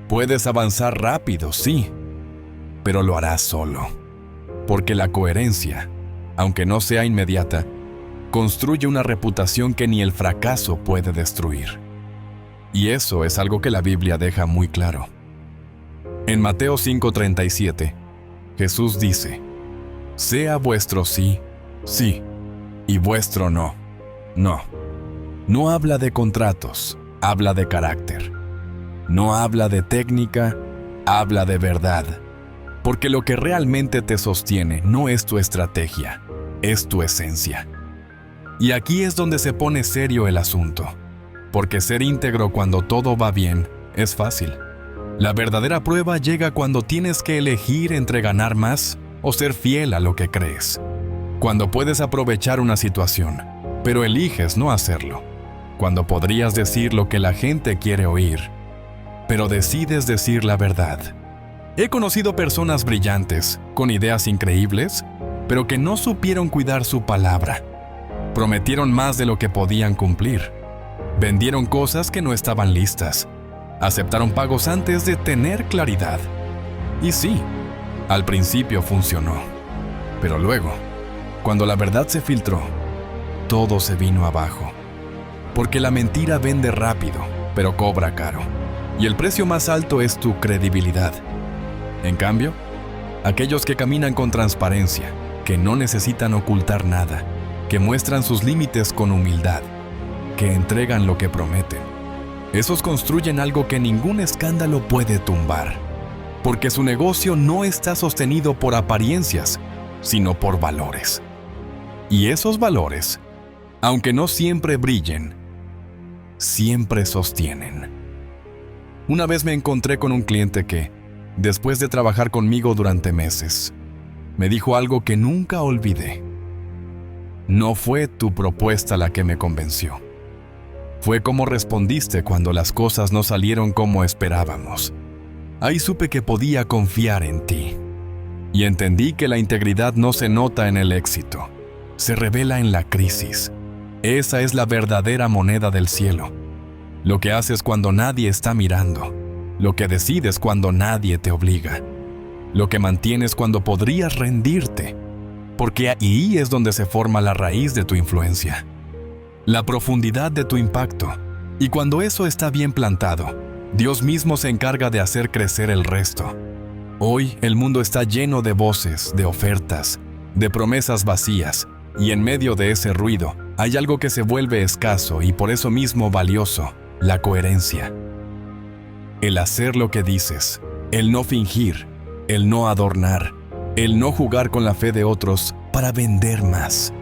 Puedes avanzar rápido, sí, pero lo harás solo, porque la coherencia, aunque no sea inmediata, construye una reputación que ni el fracaso puede destruir. Y eso es algo que la Biblia deja muy claro. En Mateo 5:37, Jesús dice: sea vuestro sí, sí, y vuestro no, no. No habla de contratos, habla de carácter. No habla de técnica, habla de verdad. Porque lo que realmente te sostiene no es tu estrategia, es tu esencia. Y aquí es donde se pone serio el asunto. Porque ser íntegro cuando todo va bien es fácil. La verdadera prueba llega cuando tienes que elegir entre ganar más o ser fiel a lo que crees. Cuando puedes aprovechar una situación, pero eliges no hacerlo. Cuando podrías decir lo que la gente quiere oír, pero decides decir la verdad. He conocido personas brillantes, con ideas increíbles, pero que no supieron cuidar su palabra. Prometieron más de lo que podían cumplir. Vendieron cosas que no estaban listas. Aceptaron pagos antes de tener claridad. Y sí, al principio funcionó. Pero luego, cuando la verdad se filtró, todo se vino abajo. Porque la mentira vende rápido, pero cobra caro. Y el precio más alto es tu credibilidad. En cambio, aquellos que caminan con transparencia, que no necesitan ocultar nada, que muestran sus límites con humildad, que entregan lo que prometen, esos construyen algo que ningún escándalo puede tumbar. Porque su negocio no está sostenido por apariencias, sino por valores. Y esos valores, aunque no siempre brillen, siempre sostienen. Una vez me encontré con un cliente que, después de trabajar conmigo durante meses, me dijo algo que nunca olvidé. No fue tu propuesta la que me convenció. Fue cómo respondiste cuando las cosas no salieron como esperábamos. Ahí supe que podía confiar en ti. Y entendí que la integridad no se nota en el éxito, se revela en la crisis. Esa es la verdadera moneda del cielo. Lo que haces cuando nadie está mirando. Lo que decides cuando nadie te obliga. Lo que mantienes cuando podrías rendirte. Porque ahí es donde se forma la raíz de tu influencia. La profundidad de tu impacto. Y cuando eso está bien plantado, Dios mismo se encarga de hacer crecer el resto. Hoy el mundo está lleno de voces, de ofertas, de promesas vacías. Y en medio de ese ruido, hay algo que se vuelve escaso y por eso mismo valioso: la coherencia. El hacer lo que dices, el no fingir, el no adornar, el no jugar con la fe de otros para vender más.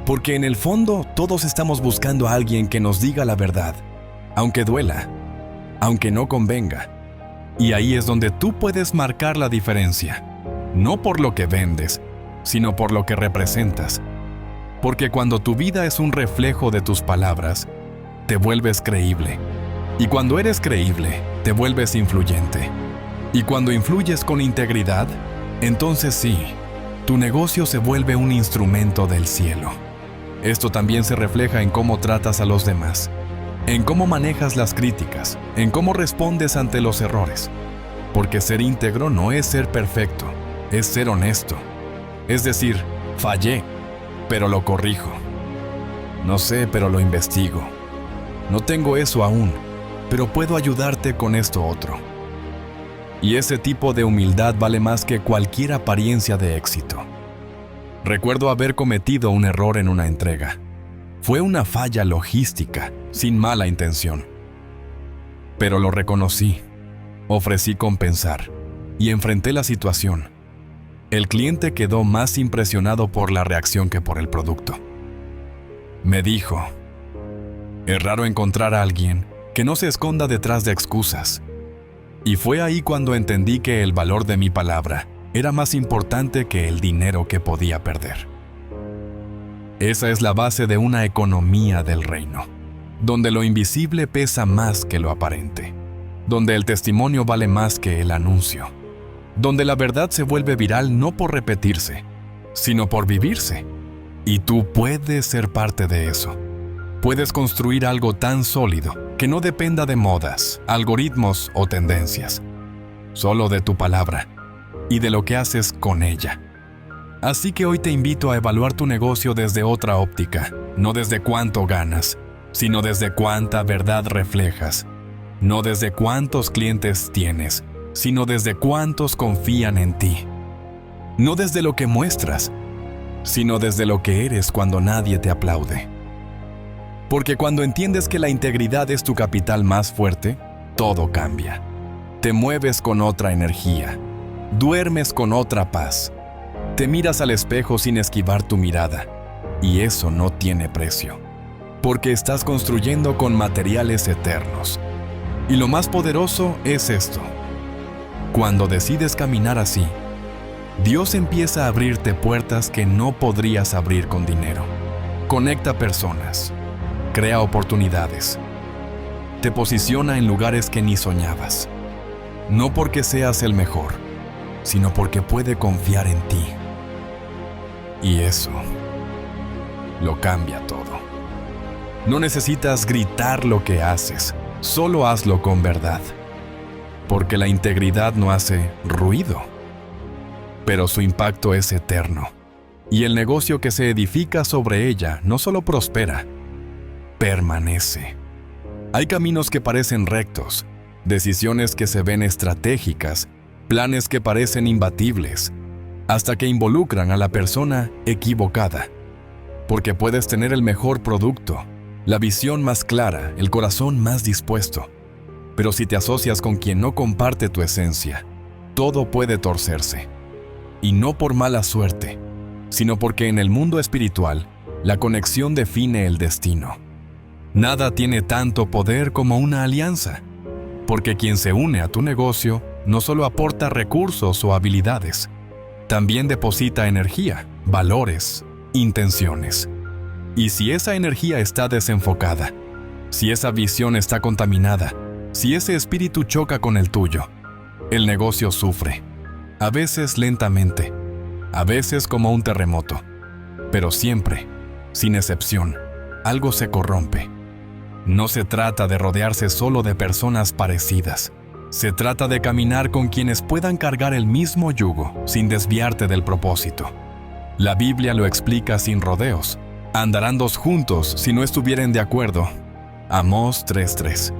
Porque en el fondo todos estamos buscando a alguien que nos diga la verdad, aunque duela, aunque no convenga. Y ahí es donde tú puedes marcar la diferencia. no por lo que vendes, sino por lo que representas. Porque cuando tu vida es un reflejo de tus palabras, te vuelves creíble. Y cuando eres creíble, te vuelves influyente. Y cuando influyes con integridad, entonces sí, tu negocio se vuelve un instrumento del cielo. Esto también se refleja en cómo tratas a los demás, en cómo manejas las críticas, en cómo respondes ante los errores. Porque ser íntegro no es ser perfecto, es ser honesto. Es decir, fallé, pero lo corrijo. No sé, pero lo investigo. No tengo eso aún, pero puedo ayudarte con esto otro. Y ese tipo de humildad vale más que cualquier apariencia de éxito. Recuerdo haber cometido un error en una entrega. Fue una falla logística, sin mala intención. Pero lo reconocí, ofrecí compensar y enfrenté la situación. El cliente quedó más impresionado por la reacción que por el producto. Me dijo, es raro encontrar a alguien que no se esconda detrás de excusas. Y fue ahí cuando entendí que el valor de mi palabra era más importante que el dinero que podía perder. Esa es la base de una economía del reino, donde lo invisible pesa más que lo aparente, donde el testimonio vale más que el anuncio, donde la verdad se vuelve viral no por repetirse, sino por vivirse. Y tú puedes ser parte de eso. Puedes construir algo tan sólido que no dependa de modas, algoritmos o tendencias, solo de tu palabra y de lo que haces con ella. Así que hoy te invito a evaluar tu negocio desde otra óptica, no desde cuánto ganas, sino desde cuánta verdad reflejas, no desde cuántos clientes tienes, sino desde cuántos confían en ti, no desde lo que muestras, sino desde lo que eres cuando nadie te aplaude. Porque cuando entiendes que la integridad es tu capital más fuerte, todo cambia. Te mueves con otra energía, duermes con otra paz, te miras al espejo sin esquivar tu mirada, y eso no tiene precio, porque estás construyendo con materiales eternos. Y lo más poderoso es esto: cuando decides caminar así, Dios empieza a abrirte puertas que no podrías abrir con dinero. Conecta personas, crea oportunidades, te posiciona en lugares que ni soñabas, no porque seas el mejor, sino porque puede confiar en ti. Y eso lo cambia todo. No necesitas gritar lo que haces, solo hazlo con verdad, porque la integridad no hace ruido, pero su impacto es eterno, y el negocio que se edifica sobre ella no solo prospera, permanece. Hay caminos que parecen rectos, decisiones que se ven estratégicas, planes que parecen imbatibles, hasta que involucran a la persona equivocada. Porque puedes tener el mejor producto, la visión más clara, el corazón más dispuesto, pero si te asocias con quien no comparte tu esencia, todo puede torcerse. Y no por mala suerte, sino porque en el mundo espiritual, la conexión define el destino. Nada tiene tanto poder como una alianza, porque quien se une a tu negocio no solo aporta recursos o habilidades, también deposita energía, valores, intenciones. Y si esa energía está desenfocada, si esa visión está contaminada, si ese espíritu choca con el tuyo, el negocio sufre. A veces lentamente, a veces como un terremoto, pero siempre, sin excepción, algo se corrompe. No se trata de rodearse solo de personas parecidas. Se trata de caminar con quienes puedan cargar el mismo yugo sin desviarte del propósito. La Biblia lo explica sin rodeos. Andarán dos juntos si no estuvieren de acuerdo. Amós 3:3.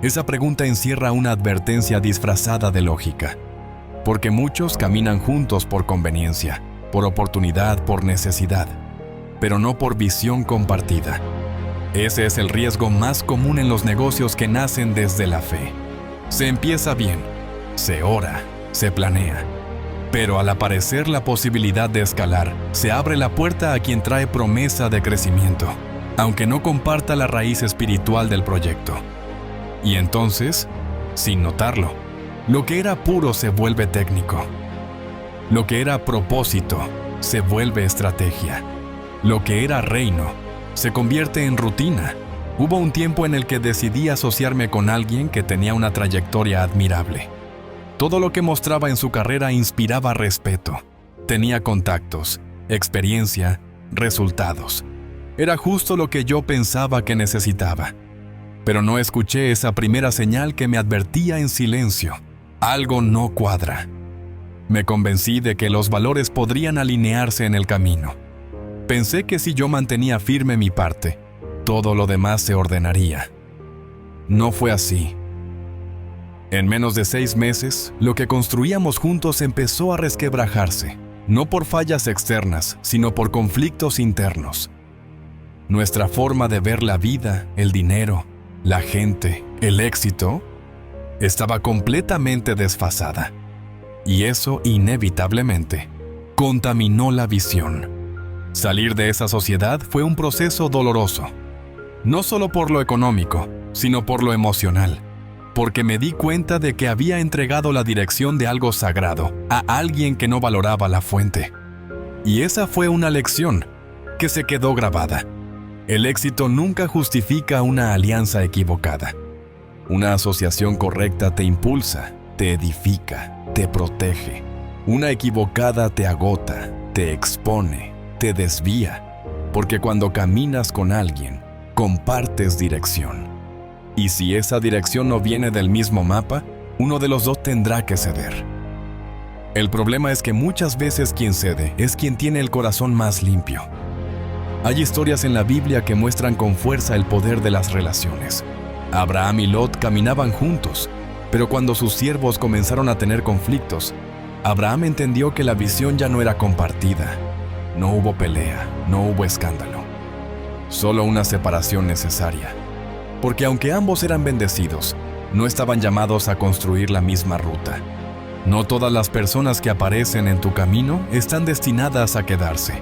Esa pregunta encierra una advertencia disfrazada de lógica. Porque muchos caminan juntos por conveniencia, por oportunidad, por necesidad, pero no por visión compartida. Ese es el riesgo más común en los negocios que nacen desde la fe. Se empieza bien, se ora, se planea, pero al aparecer la posibilidad de escalar, se abre la puerta a quien trae promesa de crecimiento, aunque no comparta la raíz espiritual del proyecto. Y entonces, sin notarlo, lo que era puro se vuelve técnico. Lo que era propósito se vuelve estrategia. Lo que era reino se convierte en rutina. Hubo un tiempo en el que decidí asociarme con alguien que tenía una trayectoria admirable. Todo lo que mostraba en su carrera inspiraba respeto. Tenía contactos, experiencia, resultados. Era justo lo que yo pensaba que necesitaba. Pero no escuché esa primera señal que me advertía en silencio. Algo no cuadra. Me convencí de que los valores podrían alinearse en el camino. Pensé que si yo mantenía firme mi parte, todo lo demás se ordenaría. No fue así. En menos de 6 meses, lo que construíamos juntos empezó a resquebrajarse, no por fallas externas, sino por conflictos internos. Nuestra forma de ver la vida, el dinero, la gente, el éxito, estaba completamente desfasada. Y eso, inevitablemente, contaminó la visión. Salir de esa sociedad fue un proceso doloroso. No solo por lo económico, sino por lo emocional. Porque me di cuenta de que había entregado la dirección de algo sagrado a alguien que no valoraba la fuente. Y esa fue una lección que se quedó grabada. El éxito nunca justifica una alianza equivocada. Una asociación correcta te impulsa, te edifica, te protege. Una equivocada te agota, te expone, te desvía. Porque cuando caminas con alguien, compartes dirección. Y si esa dirección no viene del mismo mapa, uno de los dos tendrá que ceder. El problema es que muchas veces quien cede es quien tiene el corazón más limpio. Hay historias en la Biblia que muestran con fuerza el poder de las relaciones. Abraham y Lot caminaban juntos, pero cuando sus siervos comenzaron a tener conflictos, Abraham entendió que la visión ya no era compartida. No hubo pelea, no hubo escándalo. Solo una separación necesaria. Porque aunque ambos eran bendecidos, no estaban llamados a construir la misma ruta. No todas las personas que aparecen en tu camino están destinadas a quedarse.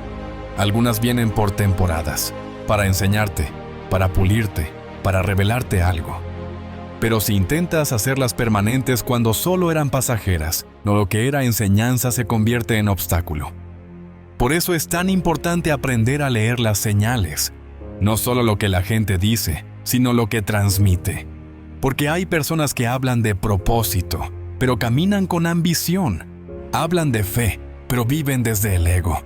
Algunas vienen por temporadas, para enseñarte, para pulirte, para revelarte algo. Pero si intentas hacerlas permanentes cuando solo eran pasajeras, lo que era enseñanza se convierte en obstáculo. Por eso es tan importante aprender a leer las señales, no solo lo que la gente dice, sino lo que transmite. Porque hay personas que hablan de propósito, pero caminan con ambición. Hablan de fe, pero viven desde el ego.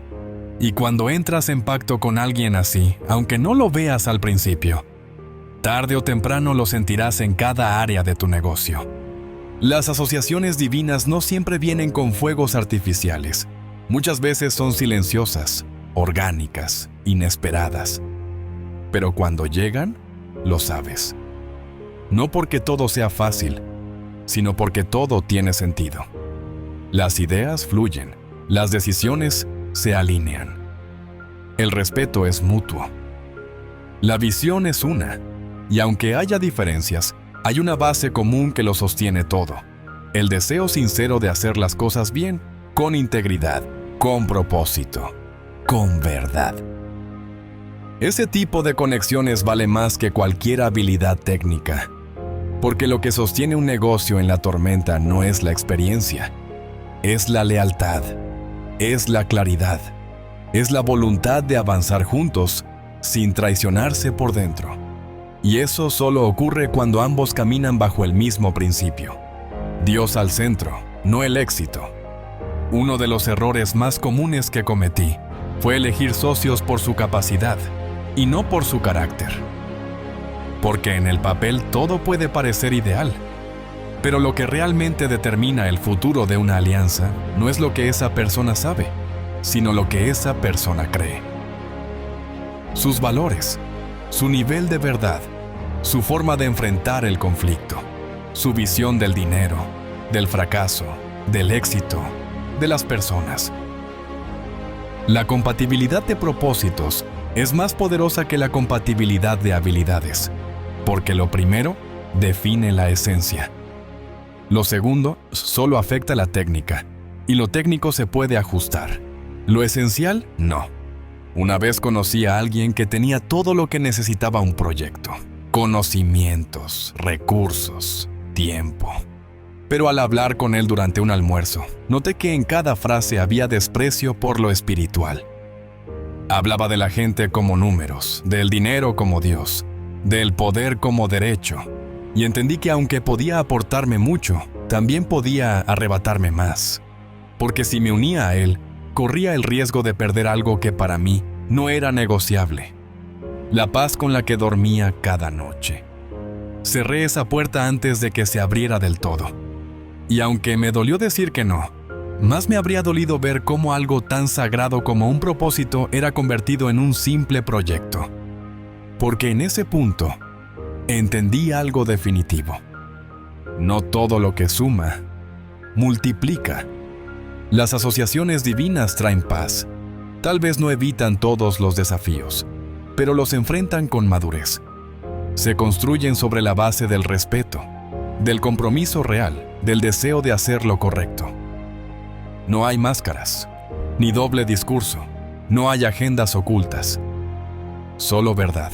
Y cuando entras en pacto con alguien así, aunque no lo veas al principio, tarde o temprano lo sentirás en cada área de tu negocio. Las asociaciones divinas no siempre vienen con fuegos artificiales. Muchas veces son silenciosas, orgánicas, inesperadas. Pero cuando llegan, lo sabes. No porque todo sea fácil, sino porque todo tiene sentido. Las ideas fluyen, las decisiones se alinean. El respeto es mutuo. La visión es una, y aunque haya diferencias, hay una base común que lo sostiene todo. El deseo sincero de hacer las cosas bien, con integridad, con propósito, con verdad. Ese tipo de conexiones vale más que cualquier habilidad técnica, porque lo que sostiene un negocio en la tormenta no es la experiencia, es la lealtad, es la claridad, es la voluntad de avanzar juntos sin traicionarse por dentro. Y eso solo ocurre cuando ambos caminan bajo el mismo principio. Dios al centro, no el éxito. Uno de los errores más comunes que cometí fue elegir socios por su capacidad y no por su carácter. Porque en el papel todo puede parecer ideal, pero lo que realmente determina el futuro de una alianza no es lo que esa persona sabe, sino lo que esa persona cree. Sus valores, su nivel de verdad, su forma de enfrentar el conflicto, su visión del dinero, del fracaso, del éxito, de las personas. La compatibilidad de propósitos es más poderosa que la compatibilidad de habilidades, porque lo primero define la esencia. Lo segundo solo afecta la técnica, y lo técnico se puede ajustar. Lo esencial, no. Una vez conocí a alguien que tenía todo lo que necesitaba un proyecto: conocimientos, recursos, tiempo. Pero al hablar con él durante un almuerzo, noté que en cada frase había desprecio por lo espiritual. Hablaba de la gente como números, del dinero como Dios, del poder como derecho, y entendí que aunque podía aportarme mucho, también podía arrebatarme más. Porque si me unía a él, corría el riesgo de perder algo que para mí no era negociable: la paz con la que dormía cada noche. Cerré esa puerta antes de que se abriera del todo. Y aunque me dolió decir que no, más me habría dolido ver cómo algo tan sagrado como un propósito era convertido en un simple proyecto. Porque en ese punto, entendí algo definitivo. No todo lo que suma, multiplica. Las asociaciones divinas traen paz. Tal vez no evitan todos los desafíos, pero los enfrentan con madurez. Se construyen sobre la base del respeto, del compromiso real, del deseo de hacer lo correcto. No hay máscaras, ni doble discurso, no hay agendas ocultas, solo verdad.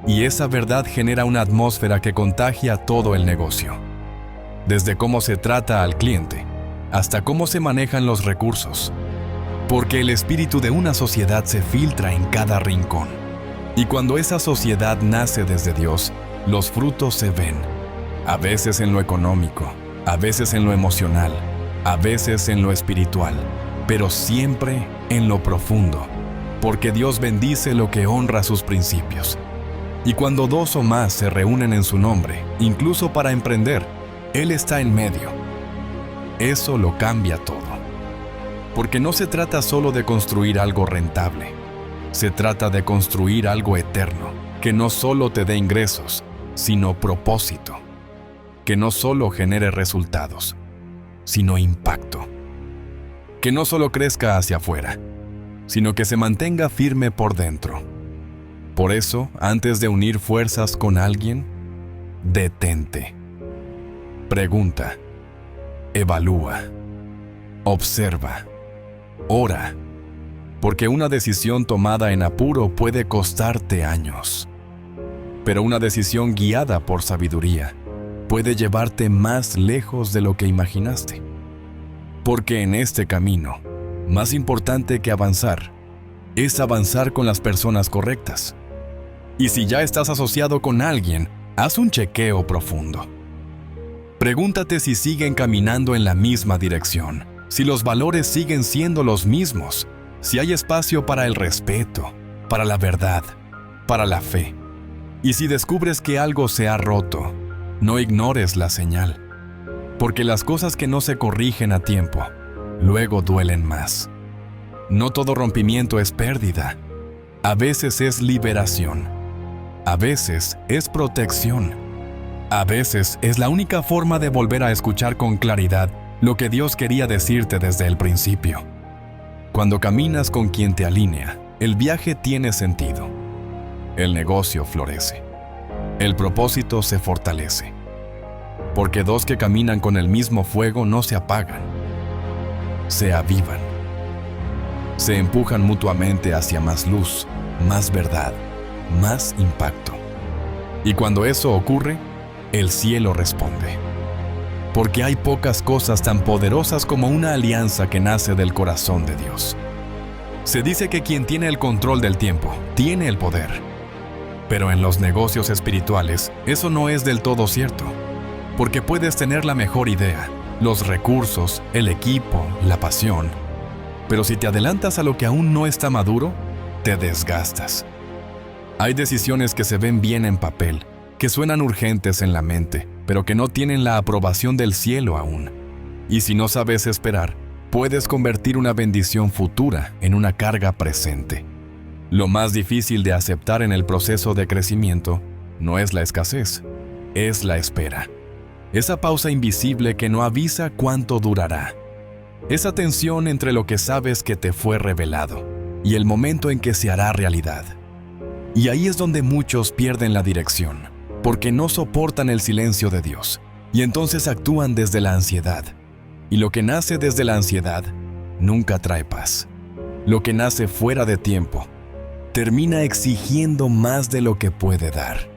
Y esa verdad genera una atmósfera que contagia todo el negocio. Desde cómo se trata al cliente, hasta cómo se manejan los recursos. Porque el espíritu de una sociedad se filtra en cada rincón. Y cuando esa sociedad nace desde Dios, los frutos se ven. A veces en lo económico, a veces en lo emocional, a veces en lo espiritual, pero siempre en lo profundo. Porque Dios bendice lo que honra sus principios. Y cuando dos o más se reúnen en su nombre, incluso para emprender, Él está en medio. Eso lo cambia todo. Porque no se trata solo de construir algo rentable. Se trata de construir algo eterno, que no solo te dé ingresos, sino propósito. Que no solo genere resultados, sino impacto. Que no solo crezca hacia afuera, sino que se mantenga firme por dentro. Por eso, antes de unir fuerzas con alguien, detente. Pregunta, evalúa, observa, ora, porque una decisión tomada en apuro puede costarte años. Pero una decisión guiada por sabiduría puede llevarte más lejos de lo que imaginaste. Porque en este camino, más importante que avanzar, es avanzar con las personas correctas. Y si ya estás asociado con alguien, haz un chequeo profundo. Pregúntate si siguen caminando en la misma dirección, si los valores siguen siendo los mismos, si hay espacio para el respeto, para la verdad, para la fe. Y si descubres que algo se ha roto, no ignores la señal, porque las cosas que no se corrigen a tiempo, luego duelen más. No todo rompimiento es pérdida. A veces es liberación. A veces es protección. A veces es la única forma de volver a escuchar con claridad lo que Dios quería decirte desde el principio. Cuando caminas con quien te alinea, el viaje tiene sentido. El negocio florece. El propósito se fortalece. Porque dos que caminan con el mismo fuego no se apagan, se avivan. Se empujan mutuamente hacia más luz, más verdad, más impacto. Y cuando eso ocurre, el cielo responde. Porque hay pocas cosas tan poderosas como una alianza que nace del corazón de Dios. Se dice que quien tiene el control del tiempo, tiene el poder. Pero en los negocios espirituales, eso no es del todo cierto. Porque puedes tener la mejor idea, los recursos, el equipo, la pasión. Pero si te adelantas a lo que aún no está maduro, te desgastas. Hay decisiones que se ven bien en papel, que suenan urgentes en la mente, pero que no tienen la aprobación del cielo aún. Y si no sabes esperar, puedes convertir una bendición futura en una carga presente. Lo más difícil de aceptar en el proceso de crecimiento no es la escasez, es la espera. Esa pausa invisible que no avisa cuánto durará. Esa tensión entre lo que sabes que te fue revelado y el momento en que se hará realidad. Y ahí es donde muchos pierden la dirección, porque no soportan el silencio de Dios, y entonces actúan desde la ansiedad. Y lo que nace desde la ansiedad nunca trae paz. Lo que nace fuera de tiempo termina exigiendo más de lo que puede dar.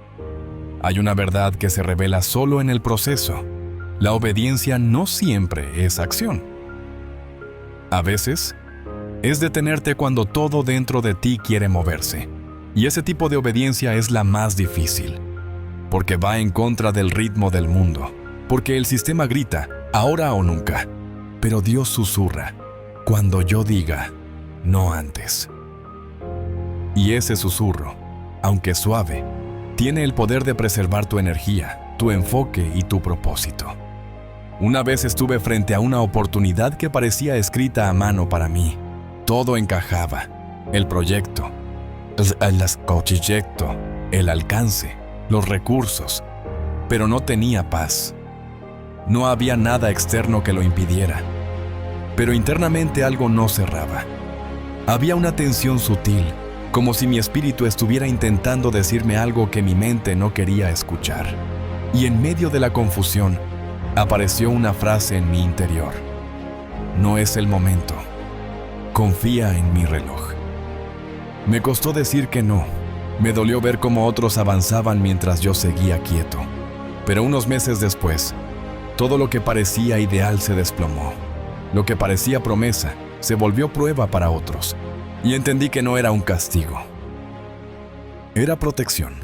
Hay una verdad que se revela solo en el proceso, La obediencia no siempre es acción. A veces, es detenerte cuando todo dentro de ti quiere moverse. Y ese tipo de obediencia es la más difícil, porque va en contra del ritmo del mundo, porque el sistema grita, ahora o nunca, pero Dios susurra, cuando yo diga, no antes. Y ese susurro, aunque suave, tiene el poder de preservar tu energía, tu enfoque y tu propósito. Una vez estuve frente a una oportunidad que parecía escrita a mano para mí. Todo encajaba, el proyecto, el alcance, los recursos, pero no tenía paz. No había nada externo que lo impidiera, pero internamente algo no cerraba. Había una tensión sutil, como si mi espíritu estuviera intentando decirme algo que mi mente no quería escuchar. Y en medio de la confusión, apareció una frase en mi interior. No es el momento. Confía en mi reloj. Me costó decir que no. Me dolió ver cómo otros avanzaban mientras yo seguía quieto. Pero unos meses después, todo lo que parecía ideal se desplomó. Lo que parecía promesa se volvió prueba para otros. Y entendí que no era un castigo. Era protección.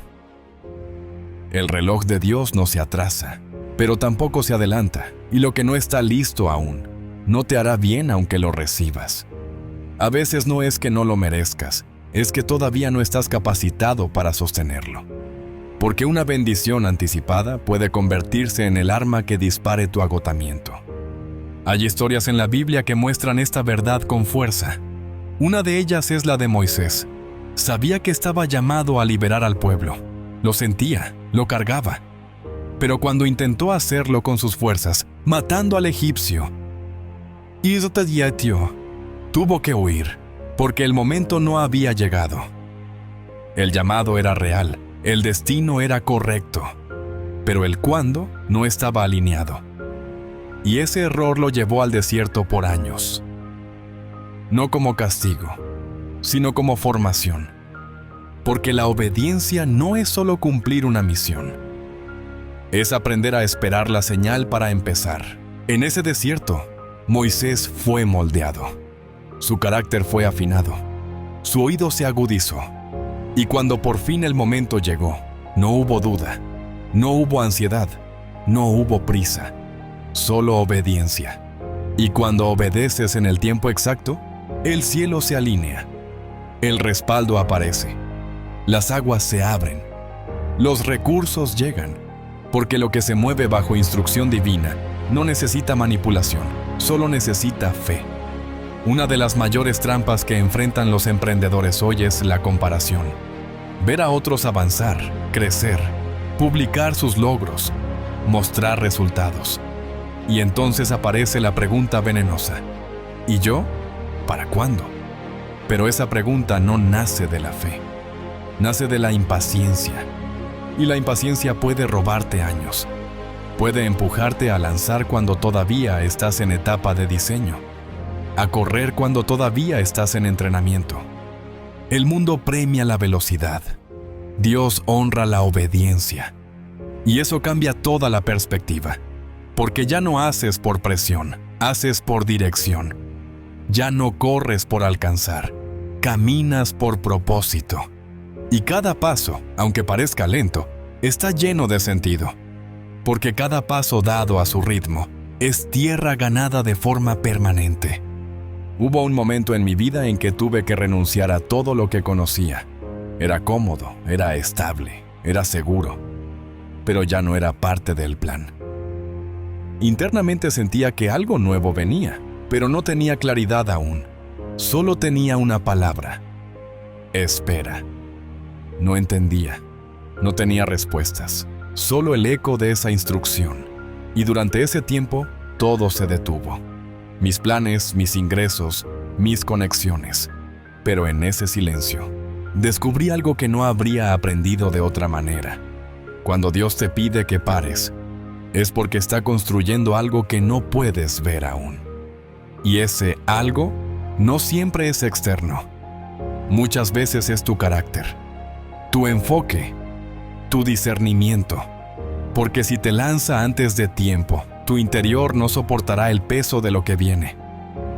El reloj de Dios no se atrasa, pero tampoco se adelanta. Y lo que no está listo aún, no te hará bien aunque lo recibas. A veces no es que no lo merezcas, es que todavía no estás capacitado para sostenerlo. Porque una bendición anticipada puede convertirse en el arma que dispare tu agotamiento. Hay historias en la Biblia que muestran esta verdad con fuerza. Una de ellas es la de Moisés. Sabía que estaba llamado a liberar al pueblo. Lo sentía, lo cargaba. Pero cuando intentó hacerlo con sus fuerzas, matando al egipcio, tuvo que huir, porque el momento no había llegado. El llamado era real, el destino era correcto, pero el cuándo no estaba alineado. Y ese error lo llevó al desierto por años. No como castigo, sino como formación. Porque la obediencia no es solo cumplir una misión. Es aprender a esperar la señal para empezar. En ese desierto, Moisés fue moldeado. Su carácter fue afinado. Su oído se agudizó. Y cuando por fin el momento llegó, no hubo duda, no hubo ansiedad, no hubo prisa, solo obediencia. Y cuando obedeces en el tiempo exacto, el cielo se alinea, el respaldo aparece, las aguas se abren, los recursos llegan, porque lo que se mueve bajo instrucción divina no necesita manipulación, solo necesita fe. Una de las mayores trampas que enfrentan los emprendedores hoy es la comparación. Ver a otros avanzar, crecer, publicar sus logros, mostrar resultados. Y entonces aparece la pregunta venenosa: ¿y yo? ¿Para cuándo? Pero esa pregunta no nace de la fe, nace de la impaciencia. Y la impaciencia puede robarte años. Puede empujarte a lanzar cuando todavía estás en etapa de diseño, a correr cuando todavía estás en entrenamiento. El mundo premia la velocidad. Dios honra la obediencia. Y eso cambia toda la perspectiva. Porque ya no haces por presión, haces por dirección. Ya no corres por alcanzar, caminas por propósito. Y cada paso, aunque parezca lento, está lleno de sentido. Porque cada paso dado a su ritmo es tierra ganada de forma permanente. Hubo un momento en mi vida en que tuve que renunciar a todo lo que conocía. Era cómodo, era estable, era seguro, pero ya no era parte del plan. Internamente sentía que algo nuevo venía, pero no tenía claridad aún. Solo tenía una palabra: espera. No entendía, no tenía respuestas, solo el eco de esa instrucción. Y durante ese tiempo, todo se detuvo. Mis planes, mis ingresos, mis conexiones. Pero en ese silencio, descubrí algo que no habría aprendido de otra manera. Cuando Dios te pide que pares, es porque está construyendo algo que no puedes ver aún. Y ese algo no siempre es externo. Muchas veces es tu carácter, tu enfoque, tu discernimiento. Porque si te lanza antes de tiempo, Tu interior no soportará el peso de lo que viene.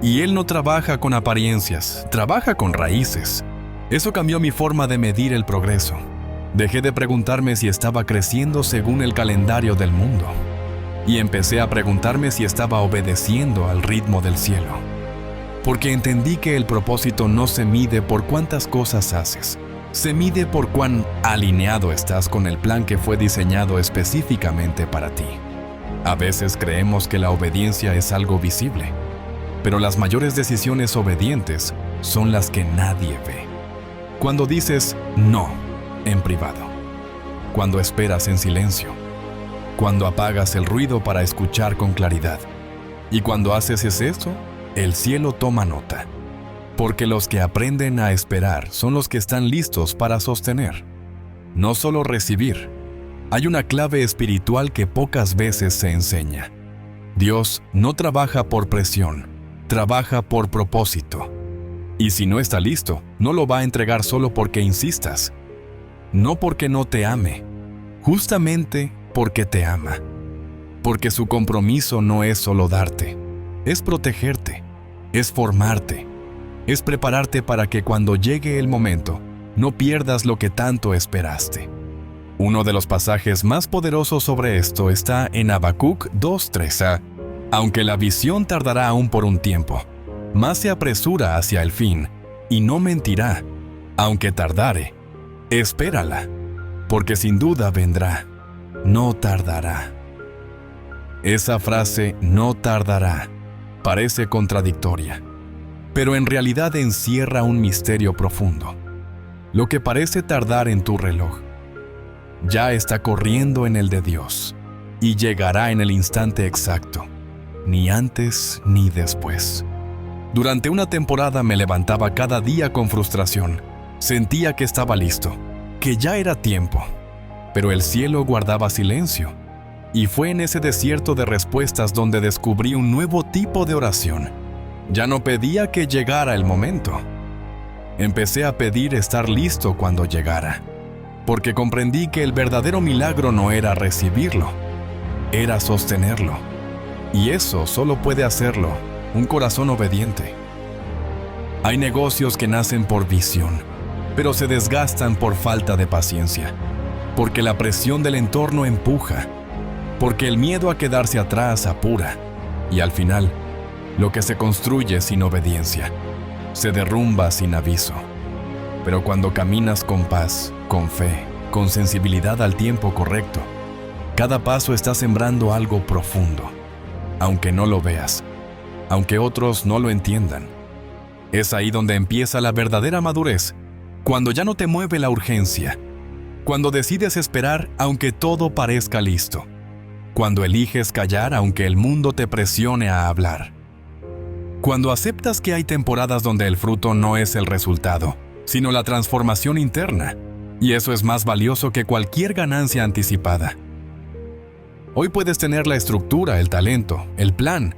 Y Él no trabaja con apariencias, trabaja con raíces. Eso cambió mi forma de medir el progreso. Dejé de preguntarme si estaba creciendo según el calendario del mundo. Y empecé a preguntarme si estaba obedeciendo al ritmo del cielo. Porque entendí que el propósito no se mide por cuántas cosas haces. Se mide por cuán alineado estás con el plan que fue diseñado específicamente para ti. A veces creemos que la obediencia es algo visible, pero las mayores decisiones obedientes son las que nadie ve. Cuando dices no en privado, cuando esperas en silencio, cuando apagas el ruido para escuchar con claridad, y cuando haces eso, el cielo toma nota. Porque los que aprenden a esperar son los que están listos para sostener, no solo recibir. Hay una clave espiritual que pocas veces se enseña. Dios no trabaja por presión, trabaja por propósito. Y si no está listo, no lo va a entregar solo porque insistas. No porque no te ame, justamente porque te ama. Porque su compromiso no es solo darte, es protegerte, es formarte, es prepararte para que cuando llegue el momento, no pierdas lo que tanto esperaste. Uno de los pasajes más poderosos sobre esto está en Habacuc 2:3. Aunque la visión tardará aún por un tiempo, más se apresura hacia el fin, y no mentirá. Aunque tardare, espérala, porque sin duda vendrá, no tardará. Esa frase, no tardará, parece contradictoria, pero en realidad encierra un misterio profundo. Lo que parece tardar en tu reloj, ya está corriendo en el de Dios, y llegará en el instante exacto, ni antes ni después. Durante una temporada me levantaba cada día con frustración. Sentía que estaba listo, que ya era tiempo, pero el cielo guardaba silencio. Y fue en ese desierto de respuestas donde descubrí un nuevo tipo de oración. Ya no pedía que llegara el momento. Empecé a pedir estar listo cuando llegara, porque comprendí que el verdadero milagro no era recibirlo, era sostenerlo. Y eso solo puede hacerlo un corazón obediente. Hay negocios que nacen por visión, pero se desgastan por falta de paciencia, porque la presión del entorno empuja, porque el miedo a quedarse atrás apura, y al final, lo que se construye sin obediencia se derrumba sin aviso. Pero cuando caminas con paz, con fe, con sensibilidad al tiempo correcto, cada paso está sembrando algo profundo, aunque no lo veas, aunque otros no lo entiendan. Es ahí donde empieza la verdadera madurez, cuando ya no te mueve la urgencia, cuando decides esperar aunque todo parezca listo, cuando eliges callar aunque el mundo te presione a hablar, cuando aceptas que hay temporadas donde el fruto no es el resultado, sino la transformación interna, y eso es más valioso que cualquier ganancia anticipada. Hoy puedes tener la estructura, el talento, el plan,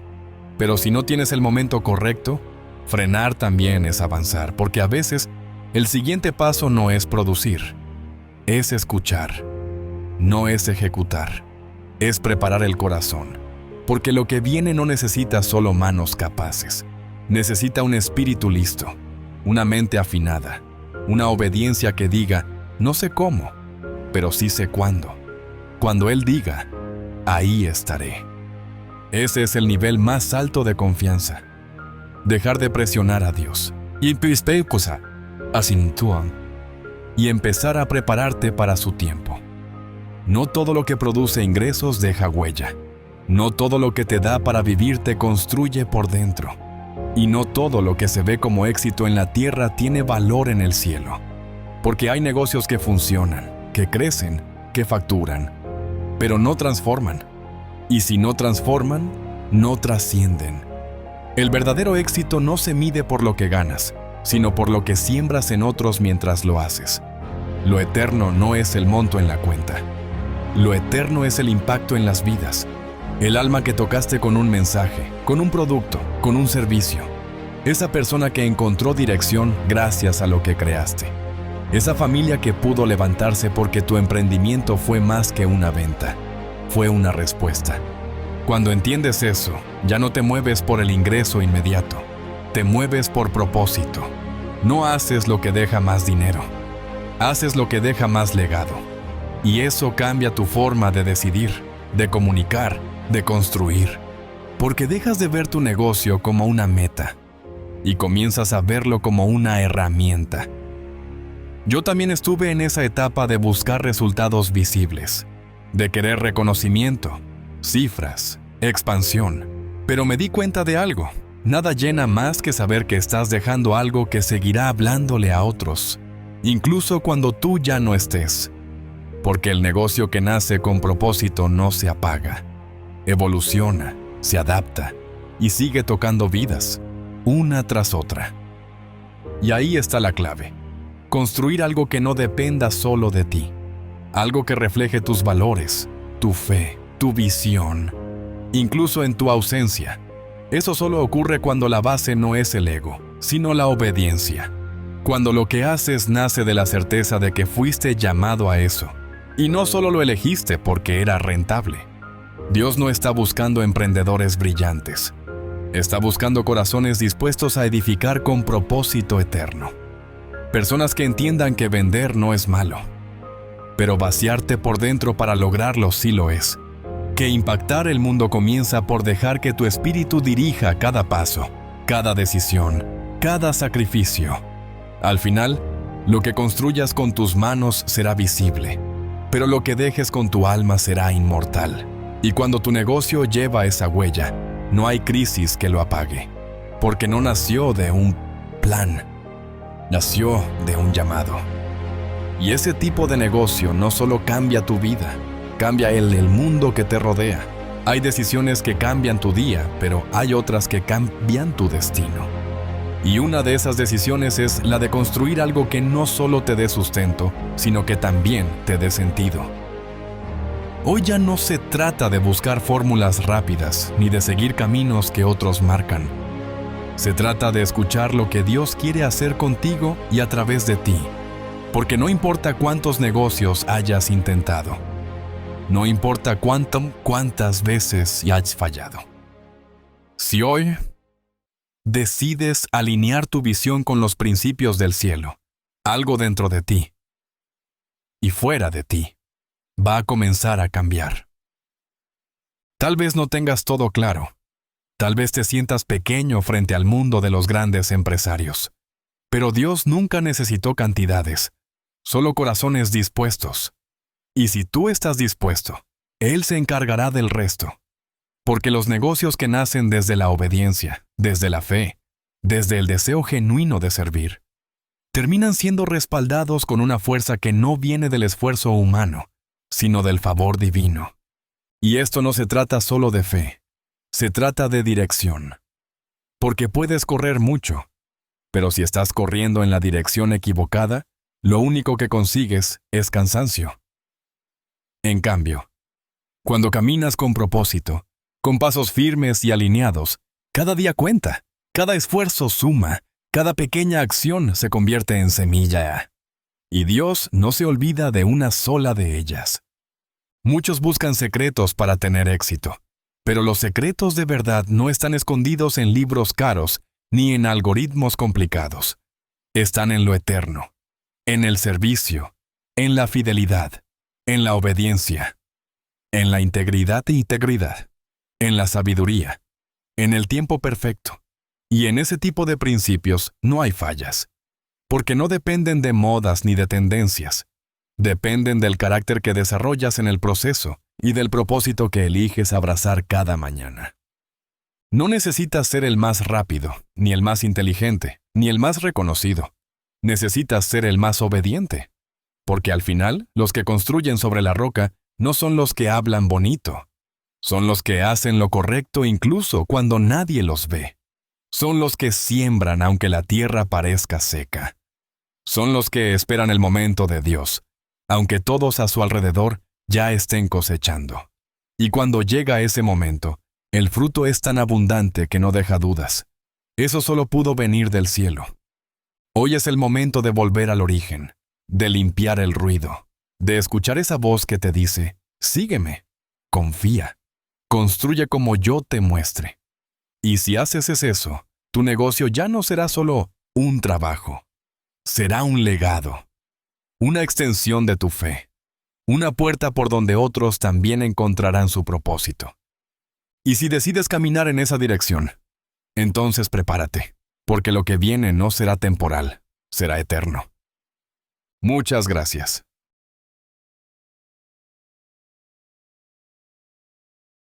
pero si no tienes el momento correcto, frenar también es avanzar, porque a veces el siguiente paso no es producir, es escuchar, no es ejecutar, es preparar el corazón, porque lo que viene no necesita solo manos capaces, necesita un espíritu listo, una mente afinada, una obediencia que diga, no sé cómo, pero sí sé cuándo. Cuando Él diga, ahí estaré. Ese es el nivel más alto de confianza. Dejar de presionar a Dios y empezar a prepararte para su tiempo. No todo lo que produce ingresos deja huella. No todo lo que te da para vivir te construye por dentro. Y no todo lo que se ve como éxito en la tierra tiene valor en el cielo. Porque hay negocios que funcionan, que crecen, que facturan, pero no transforman. Y si no transforman, no trascienden. El verdadero éxito no se mide por lo que ganas, sino por lo que siembras en otros mientras lo haces. Lo eterno no es el monto en la cuenta. Lo eterno es el impacto en las vidas. El alma que tocaste con un mensaje, con un producto, con un servicio. Esa persona que encontró dirección gracias a lo que creaste. Esa familia que pudo levantarse porque tu emprendimiento fue más que una venta. Fue una respuesta. Cuando entiendes eso, ya no te mueves por el ingreso inmediato, te mueves por propósito. No haces lo que deja más dinero, haces lo que deja más legado. Y eso cambia tu forma de decidir, de comunicar, de construir. Porque dejas de ver tu negocio como una meta y comienzas a verlo como una herramienta. Yo también estuve en esa etapa de buscar resultados visibles, de querer reconocimiento, cifras, expansión. Pero me di cuenta de algo. Nada llena más que saber que estás dejando algo que seguirá hablándole a otros, incluso cuando tú ya no estés. Porque el negocio que nace con propósito no se apaga, evoluciona, se adapta y sigue tocando vidas, una tras otra. Y ahí está la clave. Construir algo que no dependa solo de ti. Algo que refleje tus valores, tu fe, tu visión, incluso en tu ausencia. Eso solo ocurre cuando la base no es el ego, sino la obediencia. Cuando lo que haces nace de la certeza de que fuiste llamado a eso. Y no solo lo elegiste porque era rentable. Dios no está buscando emprendedores brillantes. Está buscando corazones dispuestos a edificar con propósito eterno. Personas que entiendan que vender no es malo, pero vaciarte por dentro para lograrlo sí lo es. Que impactar el mundo comienza por dejar que tu espíritu dirija cada paso, cada decisión, cada sacrificio. Al final, lo que construyas con tus manos será visible, pero lo que dejes con tu alma será inmortal. Y cuando tu negocio lleva esa huella, no hay crisis que lo apague, porque no nació de un plan, nació de un llamado. Y ese tipo de negocio no solo cambia tu vida, cambia el mundo que te rodea. Hay decisiones que cambian tu día, pero hay otras que cambian tu destino. Y una de esas decisiones es la de construir algo que no solo te dé sustento, sino que también te dé sentido. Hoy ya no se trata de buscar fórmulas rápidas, ni de seguir caminos que otros marcan. Se trata de escuchar lo que Dios quiere hacer contigo y a través de ti. Porque no importa cuántos negocios hayas intentado. No importa cuántas veces hayas fallado. Si hoy decides alinear tu visión con los principios del cielo, algo dentro de ti y fuera de ti va a comenzar a cambiar. Tal vez no tengas todo claro. Tal vez te sientas pequeño frente al mundo de los grandes empresarios. Pero Dios nunca necesitó cantidades, solo corazones dispuestos. Y si tú estás dispuesto, Él se encargará del resto. Porque los negocios que nacen desde la obediencia, desde la fe, desde el deseo genuino de servir, terminan siendo respaldados con una fuerza que no viene del esfuerzo humano, sino del favor divino. Y esto no se trata solo de fe, se trata de dirección. Porque puedes correr mucho, pero si estás corriendo en la dirección equivocada, lo único que consigues es cansancio. En cambio, cuando caminas con propósito, con pasos firmes y alineados, cada día cuenta, cada esfuerzo suma, cada pequeña acción se convierte en semilla. Y Dios no se olvida de una sola de ellas. Muchos buscan secretos para tener éxito, pero los secretos de verdad no están escondidos en libros caros ni en algoritmos complicados. Están en lo eterno, en el servicio, en la fidelidad, en la obediencia, en la integridad, en la sabiduría, en el tiempo perfecto. Y en ese tipo de principios no hay fallas, porque no dependen de modas ni de tendencias. Dependen del carácter que desarrollas en el proceso y del propósito que eliges abrazar cada mañana. No necesitas ser el más rápido, ni el más inteligente, ni el más reconocido. Necesitas ser el más obediente, porque al final, los que construyen sobre la roca no son los que hablan bonito. Son los que hacen lo correcto incluso cuando nadie los ve. Son los que siembran aunque la tierra parezca seca. Son los que esperan el momento de Dios, aunque todos a su alrededor ya estén cosechando. Y cuando llega ese momento, el fruto es tan abundante que no deja dudas. Eso solo pudo venir del cielo. Hoy es el momento de volver al origen, de limpiar el ruido, de escuchar esa voz que te dice, sígueme, confía, Construye como yo te muestre. Y si haces eso, tu negocio ya no será solo un trabajo. Será un legado, una extensión de tu fe, una puerta por donde otros también encontrarán su propósito. Y si decides caminar en esa dirección, entonces prepárate, porque lo que viene no será temporal, será eterno. Muchas gracias.